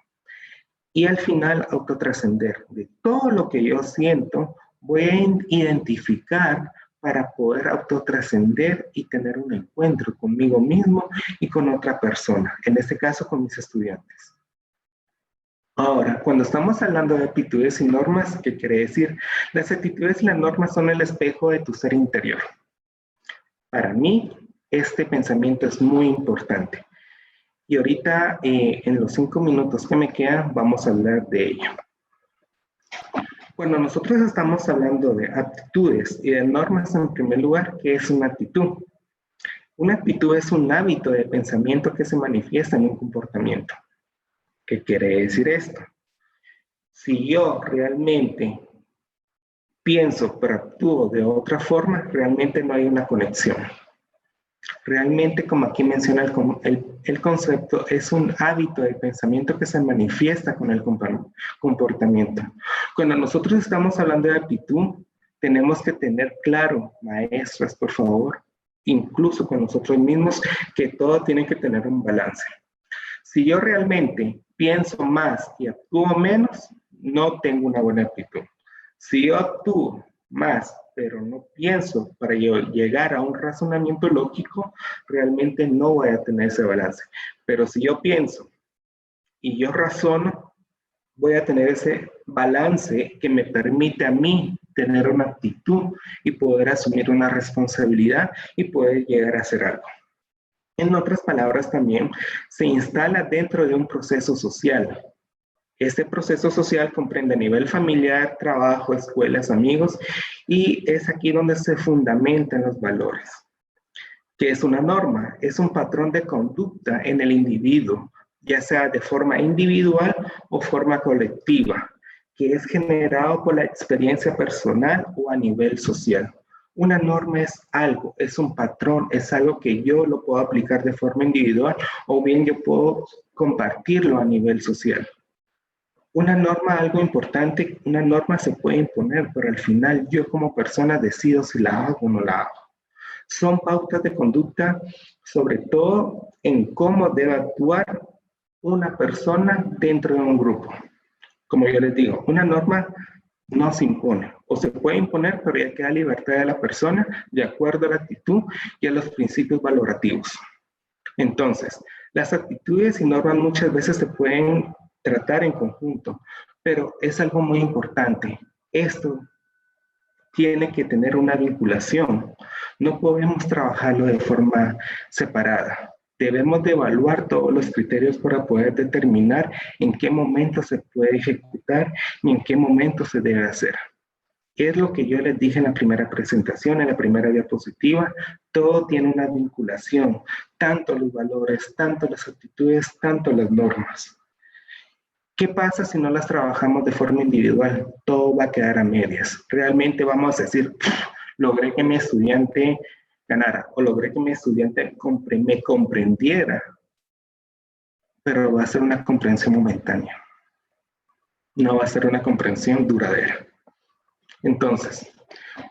Y al final, autotrascender. De todo lo que yo siento, voy a identificar para poder autotrascender y tener un encuentro conmigo mismo y con otra persona, en este caso con mis estudiantes. Ahora, cuando estamos hablando de actitudes y normas, ¿qué quiere decir? Las actitudes y las normas son el espejo de tu ser interior. Para mí, este pensamiento es muy importante. Y ahorita, en los 5 minutos que me quedan, vamos a hablar de ello. Cuando nosotros estamos hablando de actitudes y de normas, en primer lugar, ¿qué es una actitud? Una actitud es un hábito de pensamiento que se manifiesta en un comportamiento. ¿Qué quiere decir esto? Si yo realmente pienso pero actúo de otra forma, realmente no hay una conexión. Realmente, como aquí menciona el concepto, es un hábito de pensamiento que se manifiesta con el comportamiento. Cuando nosotros estamos hablando de actitud, tenemos que tener claro, maestras, por favor, incluso con nosotros mismos, que todo tiene que tener un balance. Si yo realmente pienso más y actúo menos, no tengo una buena actitud. Si yo actúo más, pero no pienso para yo llegar a un razonamiento lógico, realmente no voy a tener ese balance. Pero si yo pienso y yo razono, voy a tener ese balance que me permite a mí tener una actitud y poder asumir una responsabilidad y poder llegar a hacer algo. En otras palabras, también se instala dentro de un proceso social. Este proceso social comprende a nivel familiar, trabajo, escuelas, amigos, y es aquí donde se fundamentan los valores. ¿Qué es una norma? Es un patrón de conducta en el individuo, ya sea de forma individual o forma colectiva, que es generado por la experiencia personal o a nivel social. Una norma es algo, es un patrón, es algo que yo lo puedo aplicar de forma individual o bien yo puedo compartirlo a nivel social. Una norma, algo importante, una norma se puede imponer, pero al final yo como persona decido si la hago o no la hago. Son pautas de conducta, sobre todo en cómo debe actuar una persona dentro de un grupo. Como yo les digo, una norma no se impone, o se puede imponer, pero ya queda libertad de la persona de acuerdo a la actitud y a los principios valorativos. Entonces, las actitudes y normas muchas veces se pueden tratar en conjunto, pero es algo muy importante. Esto tiene que tener una vinculación. No podemos trabajarlo de forma separada. Debemos de evaluar todos los criterios para poder determinar en qué momento se puede ejecutar y en qué momento se debe hacer. ¿Qué es lo que yo les dije en la primera presentación, en la primera diapositiva? Todo tiene una vinculación, tanto los valores, tanto las actitudes, tanto las normas. ¿Qué pasa si no las trabajamos de forma individual? Todo va a quedar a medias. Realmente vamos a decir, logré que mi estudiante ganara o logré que mi estudiante me comprendiera, pero va a ser una comprensión momentánea. No va a ser una comprensión duradera. Entonces,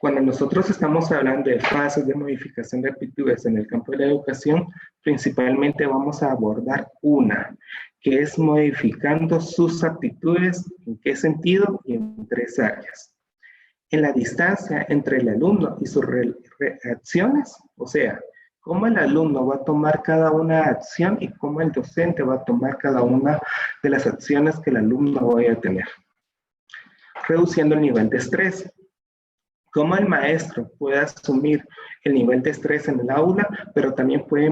Cuando nosotros estamos hablando de fases de modificación de aptitudes en el campo de la educación, principalmente vamos a abordar una, que es modificando sus aptitudes. ¿En qué sentido? Y en 3 áreas. En la distancia entre el alumno y sus reacciones, o sea, cómo el alumno va a tomar cada una acción y cómo el docente va a tomar cada una de las acciones que el alumno vaya a tener. Reduciendo el nivel de estrés. Cómo el maestro puede asumir el nivel de estrés en el aula, pero también puede,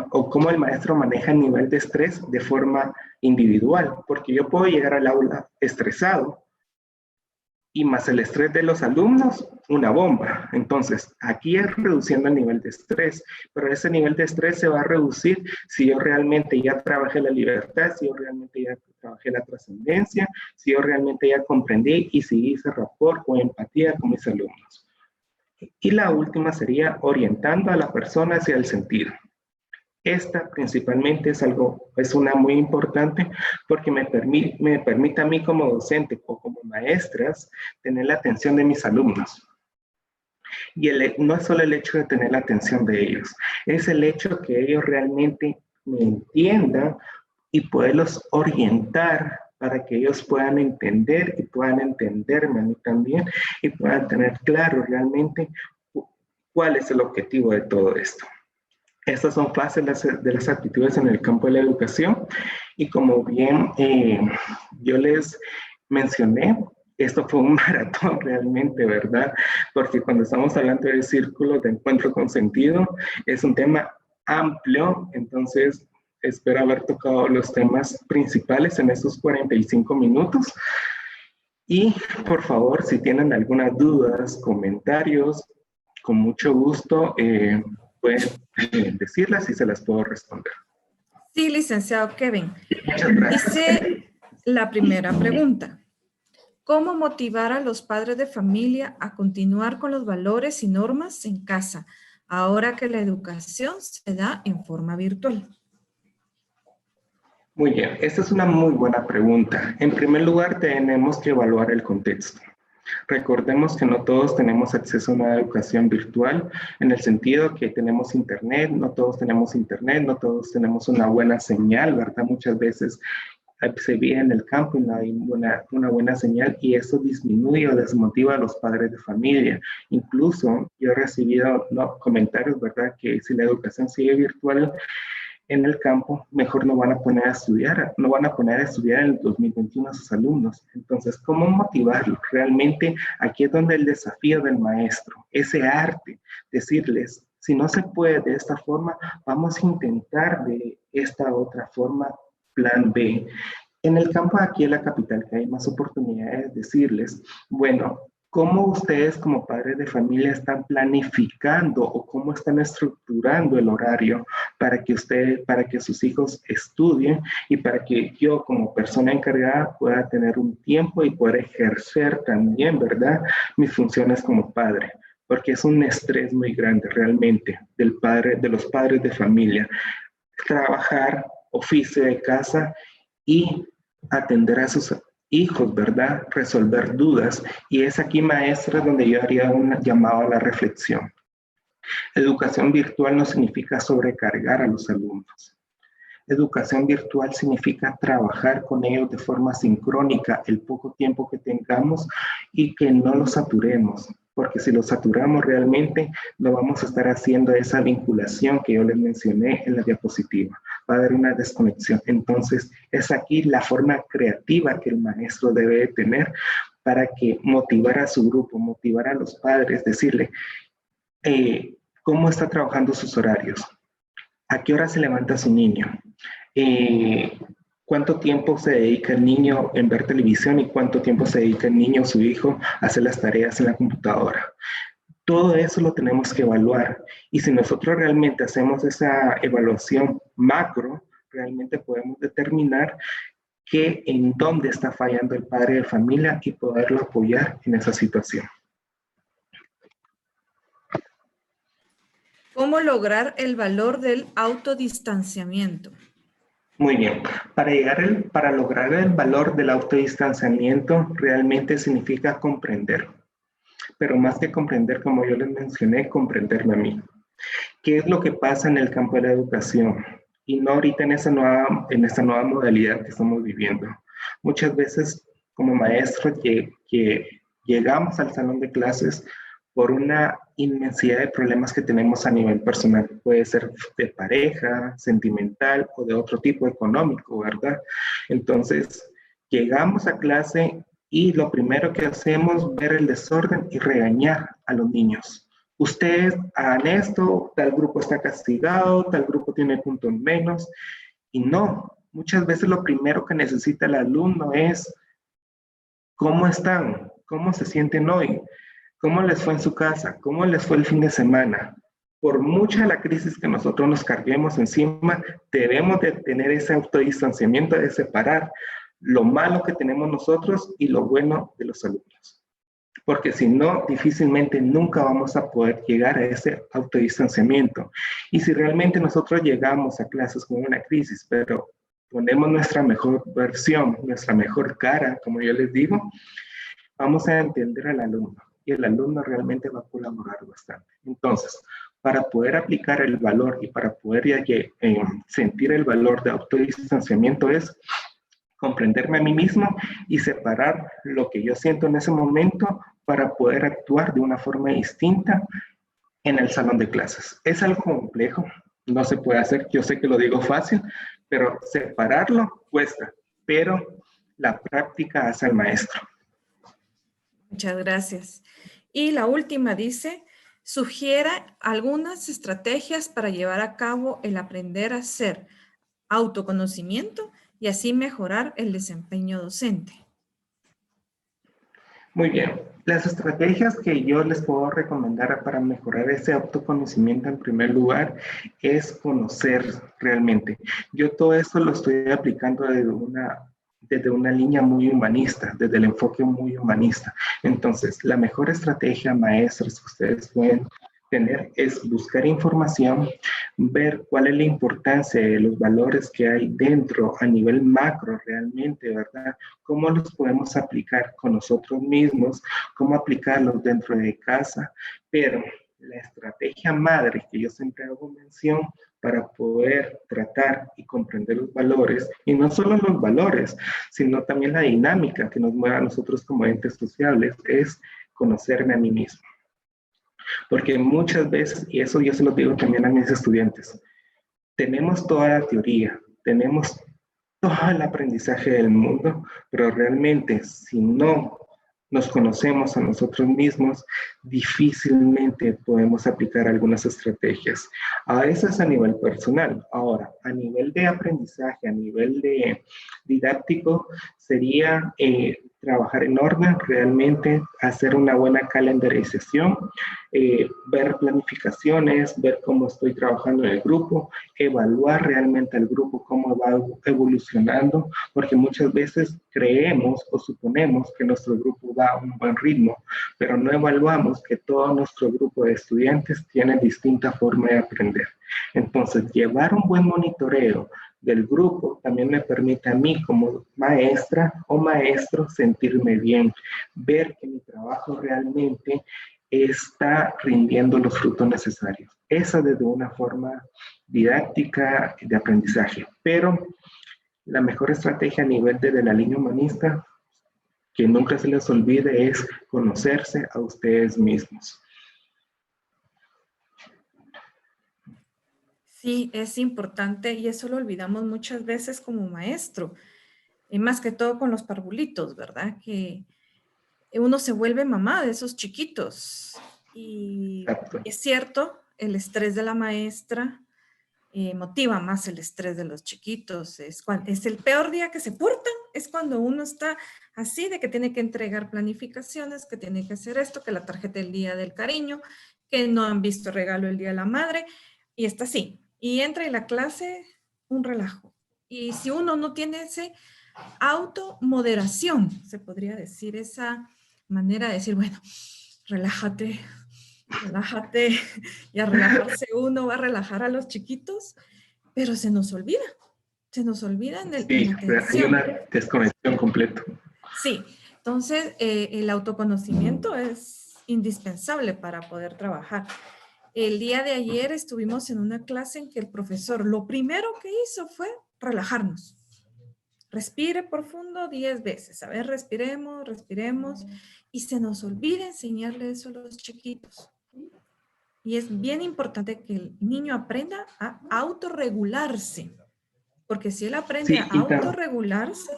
o cómo el maestro maneja el nivel de estrés de forma individual, porque yo puedo llegar al aula estresado, y más el estrés de los alumnos, una bomba. Entonces, aquí es reduciendo el nivel de estrés, pero ese nivel de estrés se va a reducir si yo realmente ya trabajé la libertad, si yo realmente ya trabajé la trascendencia, si yo realmente ya comprendí y si hice rapport o empatía con mis alumnos. Y la última sería orientando a la persona hacia el sentido. Esta principalmente es una muy importante porque me permite a mí como docente o como maestras tener la atención de mis alumnos. Y no es solo el hecho de tener la atención de ellos, es el hecho que ellos realmente me entiendan y poderlos orientar para que ellos puedan entender y puedan entenderme a mí también y puedan tener claro realmente cuál es el objetivo de todo esto. Estas son fases de las actitudes en el campo de la educación y como bien yo les mencioné, esto fue un maratón realmente, ¿verdad? Porque cuando estamos hablando del círculo de encuentro con sentido, es un tema amplio, entonces espero haber tocado los temas principales en estos 45 minutos. Y por favor, si tienen algunas dudas, comentarios, con mucho gusto pueden decirlas y se las puedo responder. Sí, licenciado Kevin. Muchas gracias. Dice la primera pregunta. ¿Cómo motivar a los padres de familia a continuar con los valores y normas en casa, ahora que la educación se da en forma virtual? Muy bien, esta es una muy buena pregunta. En primer lugar, tenemos que evaluar el contexto. Recordemos que no todos tenemos acceso a una educación virtual, en el sentido que tenemos internet, no todos tenemos internet, no todos tenemos una buena señal, ¿verdad? Muchas veces se vive en el campo y no hay una buena señal y eso disminuye o desmotiva a los padres de familia. Incluso yo he recibido comentarios, ¿verdad? Que si la educación sigue virtual en el campo, mejor no van a poner a estudiar en el 2021 a sus alumnos. Entonces, ¿cómo motivarlos? Realmente aquí es donde el desafío del maestro, ese arte, decirles, si no se puede de esta forma, vamos a intentar de esta otra forma, plan B. En el campo aquí en la capital, que hay más oportunidades, decirles, bueno, ¿cómo ustedes como padres de familia están planificando o cómo están estructurando el horario para que sus hijos estudien y para que yo como persona encargada pueda tener un tiempo y poder ejercer también, ¿verdad?, mis funciones como padre? Porque es un estrés muy grande realmente de los padres de familia. Trabajar, oficio de casa y atender a sus hijos, ¿verdad? Resolver dudas. Y es aquí, maestra, donde yo haría un llamado a la reflexión. Educación virtual no significa sobrecargar a los alumnos. Educación virtual significa trabajar con ellos de forma sincrónica el poco tiempo que tengamos y que no los saturemos, porque si los saturamos realmente no vamos a estar haciendo esa vinculación que yo les mencioné en la diapositiva. Va a haber una desconexión. Entonces, es aquí la forma creativa que el maestro debe tener para que motivar a su grupo, motivar a los padres, decirle cómo está trabajando sus horarios, a qué hora se levanta su niño, cuánto tiempo se dedica el niño en ver televisión y cuánto tiempo se dedica el niño o su hijo a hacer las tareas en la computadora. Todo eso lo tenemos que evaluar y si nosotros realmente hacemos esa evaluación macro, realmente podemos determinar en dónde está fallando el padre de familia y poderlo apoyar en esa situación. ¿Cómo lograr el valor del autodistanciamiento? Muy bien. Para lograr el valor del autodistanciamiento realmente significa comprender. pero más que comprender, como yo les mencioné, comprenderme a mí. ¿Qué es lo que pasa en el campo de la educación? Y no ahorita en esta nueva modalidad que estamos viviendo. Muchas veces como maestros que llegamos al salón de clases por una inmensidad de problemas que tenemos a nivel personal. Puede ser de pareja, sentimental o de otro tipo económico, ¿verdad? Entonces, llegamos a clase y lo primero que hacemos es ver el desorden y regañar a los niños. Ustedes hagan esto, tal grupo está castigado, tal grupo tiene puntos menos. Y no, muchas veces lo primero que necesita el alumno es cómo están, cómo se sienten hoy, cómo les fue en su casa, cómo les fue el fin de semana. Por mucha la crisis que nosotros nos carguemos encima, debemos de tener ese autodistanciamiento, de separar lo malo que tenemos nosotros y lo bueno de los alumnos. Porque si no, difícilmente nunca vamos a poder llegar a ese autodistanciamiento. Y si realmente nosotros llegamos a clases con una crisis, pero ponemos nuestra mejor versión, nuestra mejor cara, como yo les digo, vamos a entender al alumno y el alumno realmente va a colaborar bastante. Entonces, para poder aplicar el valor y para poder sentir el valor de autodistanciamiento es comprenderme a mí mismo y separar lo que yo siento en ese momento para poder actuar de una forma distinta en el salón de clases. Es algo complejo, no se puede hacer, yo sé que lo digo fácil, pero separarlo cuesta, pero la práctica hace al maestro. Muchas gracias. Y la última dice, sugiera algunas estrategias para llevar a cabo el aprender a hacer autoconocimiento y así mejorar el desempeño docente. Muy bien. Las estrategias que yo les puedo recomendar para mejorar ese autoconocimiento en primer lugar es conocer realmente. Yo todo esto lo estoy aplicando desde una línea muy humanista, desde el enfoque muy humanista. Entonces, la mejor estrategia, maestros, que ustedes pueden tener es buscar información, ver cuál es la importancia de los valores que hay dentro a nivel macro realmente, ¿verdad? Cómo los podemos aplicar con nosotros mismos, cómo aplicarlos dentro de casa, pero la estrategia madre que yo siempre hago mención para poder tratar y comprender los valores, y no solo los valores, sino también la dinámica que nos mueve a nosotros como entes sociales, es conocerme a mí mismo. Porque muchas veces, y eso yo se lo digo también a mis estudiantes, tenemos toda la teoría, tenemos todo el aprendizaje del mundo, pero realmente si no nos conocemos a nosotros mismos, difícilmente podemos aplicar algunas estrategias. A veces a nivel personal. Ahora, a nivel de aprendizaje, a nivel de didáctico, sería trabajar en orden, realmente hacer una buena calendarización, ver planificaciones, ver cómo estoy trabajando en el grupo, evaluar realmente al grupo, cómo va evolucionando, porque muchas veces creemos o suponemos que nuestro grupo va a un buen ritmo, pero no evaluamos que todo nuestro grupo de estudiantes tiene distinta forma de aprender. Entonces, llevar un buen monitoreo del grupo también me permite a mí como maestra o maestro sentirme bien, ver que mi trabajo realmente está rindiendo los frutos necesarios. Esa desde una forma didáctica de aprendizaje. Pero la mejor estrategia a nivel de la línea humanista, que nunca se les olvide, es conocerse a ustedes mismos. Sí, es importante y eso lo olvidamos muchas veces como maestro, y más que todo con los parvulitos, ¿verdad? Que uno se vuelve mamá de esos chiquitos y Exacto. es cierto, el estrés de la maestra motiva más el estrés de los chiquitos, es el peor día que se portan, es cuando uno está así de que tiene que entregar planificaciones, que tiene que hacer esto, que la tarjeta del día del cariño, que no han visto regalo el día de la madre y está así. Y entra en la clase un relajo. Y si uno no tiene ese automoderación, se podría decir, esa manera de decir, bueno, relájate, relájate, y a relajarse uno va a relajar a los chiquitos, pero se nos olvida en Sí, la hay atención. una desconexión completa. Sí, entonces el autoconocimiento es indispensable para poder trabajar. El día de ayer estuvimos en una clase en que el profesor lo primero que hizo fue relajarnos. Respire profundo 10 veces. A ver, respiremos, respiremos. Y se nos olvida enseñarle eso a los chiquitos. Y es bien importante que el niño aprenda a autorregularse. Porque si él aprende a autorregularse,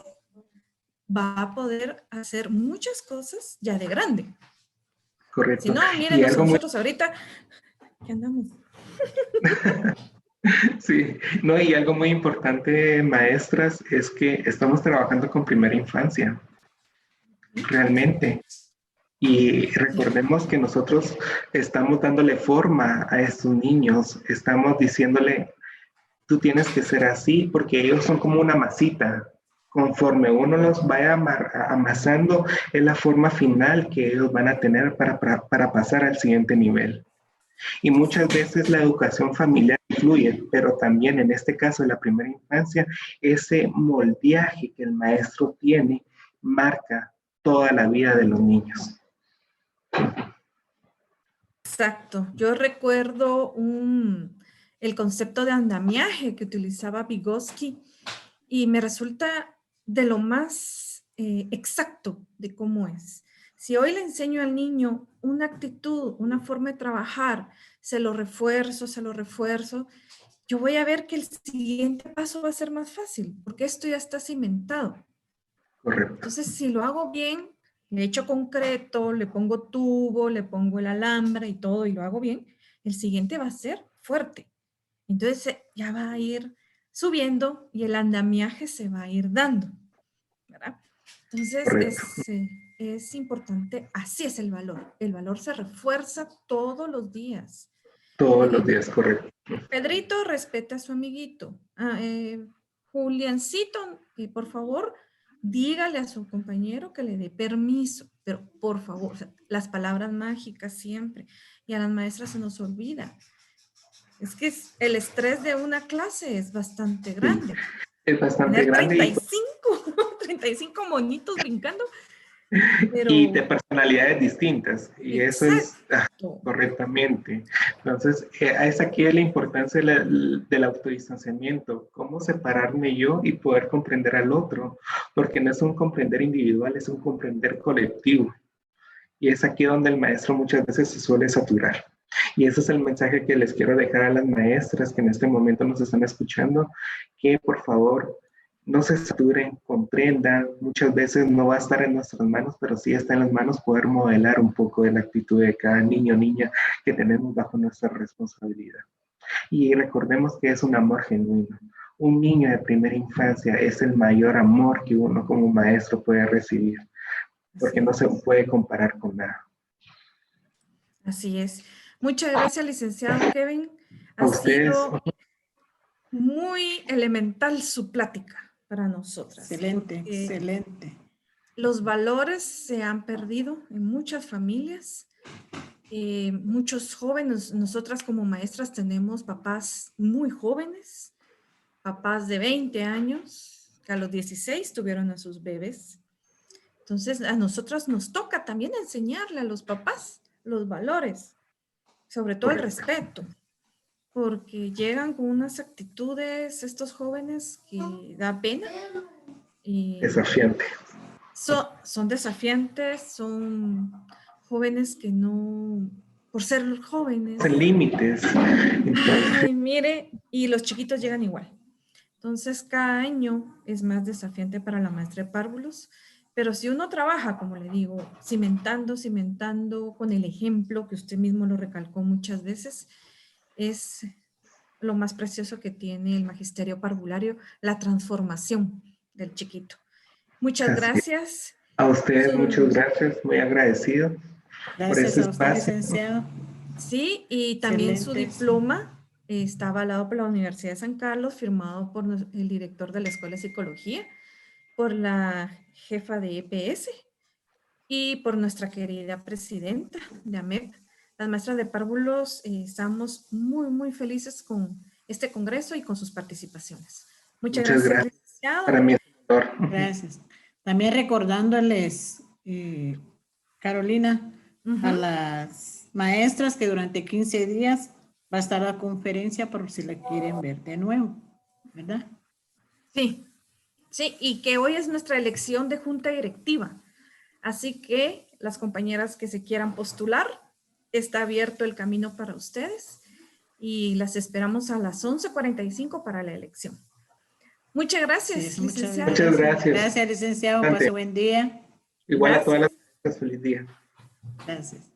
va a poder hacer muchas cosas ya de grande. Correcto. Si no, miren nosotros ahorita, ¿qué andamos? Sí, no, y algo muy importante, maestras, es que estamos trabajando con primera infancia, realmente. Y recordemos que nosotros estamos dándole forma a estos niños, estamos diciéndole, tú tienes que ser así, porque ellos son como una masita. Conforme uno los vaya amasando, es la forma final que ellos van a tener para pasar al siguiente nivel. Y muchas veces la educación familiar influye, pero también en este caso de la primera infancia, ese moldeaje que el maestro tiene marca toda la vida de los niños. Exacto. Yo recuerdo el concepto de andamiaje que utilizaba Vygotsky y me resulta de lo más exacto de cómo es. Si hoy le enseño al niño una actitud, una forma de trabajar, se lo refuerzo, yo voy a ver que el siguiente paso va a ser más fácil, porque esto ya está cimentado. Correcto. Entonces, si lo hago bien, le echo concreto, le pongo tubo, le pongo el alambre y todo, y lo hago bien, el siguiente va a ser fuerte. Entonces, ya va a ir subiendo y el andamiaje se va a ir dando, ¿verdad? Entonces, es importante, así es el valor. El valor se refuerza todos los días. Todos los días, correcto. Pedrito respeta a su amiguito. Juliancito, por favor, dígale a su compañero que le dé permiso, pero por favor, o sea, las palabras mágicas siempre, y a las maestras se nos olvida. Es que el estrés de una clase es bastante grande. Sí, es bastante tener grande. 35 monitos brincando. Pero... Y de personalidades distintas, y Exacto. eso es correctamente. Entonces, es aquí la importancia del autodistanciamiento, cómo separarme yo y poder comprender al otro, porque no es un comprender individual, es un comprender colectivo. Y es aquí donde el maestro muchas veces se suele saturar. Y ese es el mensaje que les quiero dejar a las maestras que en este momento nos están escuchando, que por favor no se saturen, comprendan. Muchas veces no va a estar en nuestras manos, pero sí está en las manos poder modelar un poco de la actitud de cada niño o niña que tenemos bajo nuestra responsabilidad. Y recordemos que es un amor genuino. Un niño de primera infancia es el mayor amor que uno como maestro puede recibir, porque no se puede comparar con nada. Así es. Muchas gracias, licenciado Kevin. Ha sido muy elemental su plática para nosotras. Excelente, excelente. Los valores se han perdido en muchas familias. Muchos jóvenes, nosotras como maestras tenemos papás muy jóvenes, papás de 20 años, que a los 16 tuvieron a sus bebés. Entonces, a nosotras nos toca también enseñarle a los papás los valores, sobre todo el respeto, porque llegan con unas actitudes estos jóvenes que da pena. Desafiante. Son desafiantes, son jóvenes que no, por ser jóvenes. Sin límites. Ay, mire, y los chiquitos llegan igual. Entonces, cada año es más desafiante para la maestra de párvulos, pero si uno trabaja, como le digo, cimentando con el ejemplo que usted mismo lo recalcó muchas veces, es lo más precioso que tiene el magisterio parvulario, la transformación del chiquito. Muchas gracias. A ustedes muchas gracias, muy agradecido. Gracias a usted, licenciado. Sí, y también su diploma está avalado por la Universidad de San Carlos, firmado por el director de la Escuela de Psicología, por la jefa de EPS y por nuestra querida presidenta de AMEP. Las maestras de párvulos estamos muy, muy felices con este congreso y con sus participaciones. Muchas gracias, licenciado. Para mí es un honor. Gracias. También recordándoles, Carolina, a las maestras que durante 15 días va a estar la conferencia por si la quieren ver de nuevo, ¿verdad? Sí, sí, y que hoy es nuestra elección de junta directiva. Así que las compañeras que se quieran postular, está abierto el camino para ustedes y las esperamos a las 11:45 para la elección. Muchas gracias, Sí, muchas licenciada. Muchas gracias. Gracias, licenciado. Pase buen día. Igual a todas Gracias. las, feliz día. Gracias.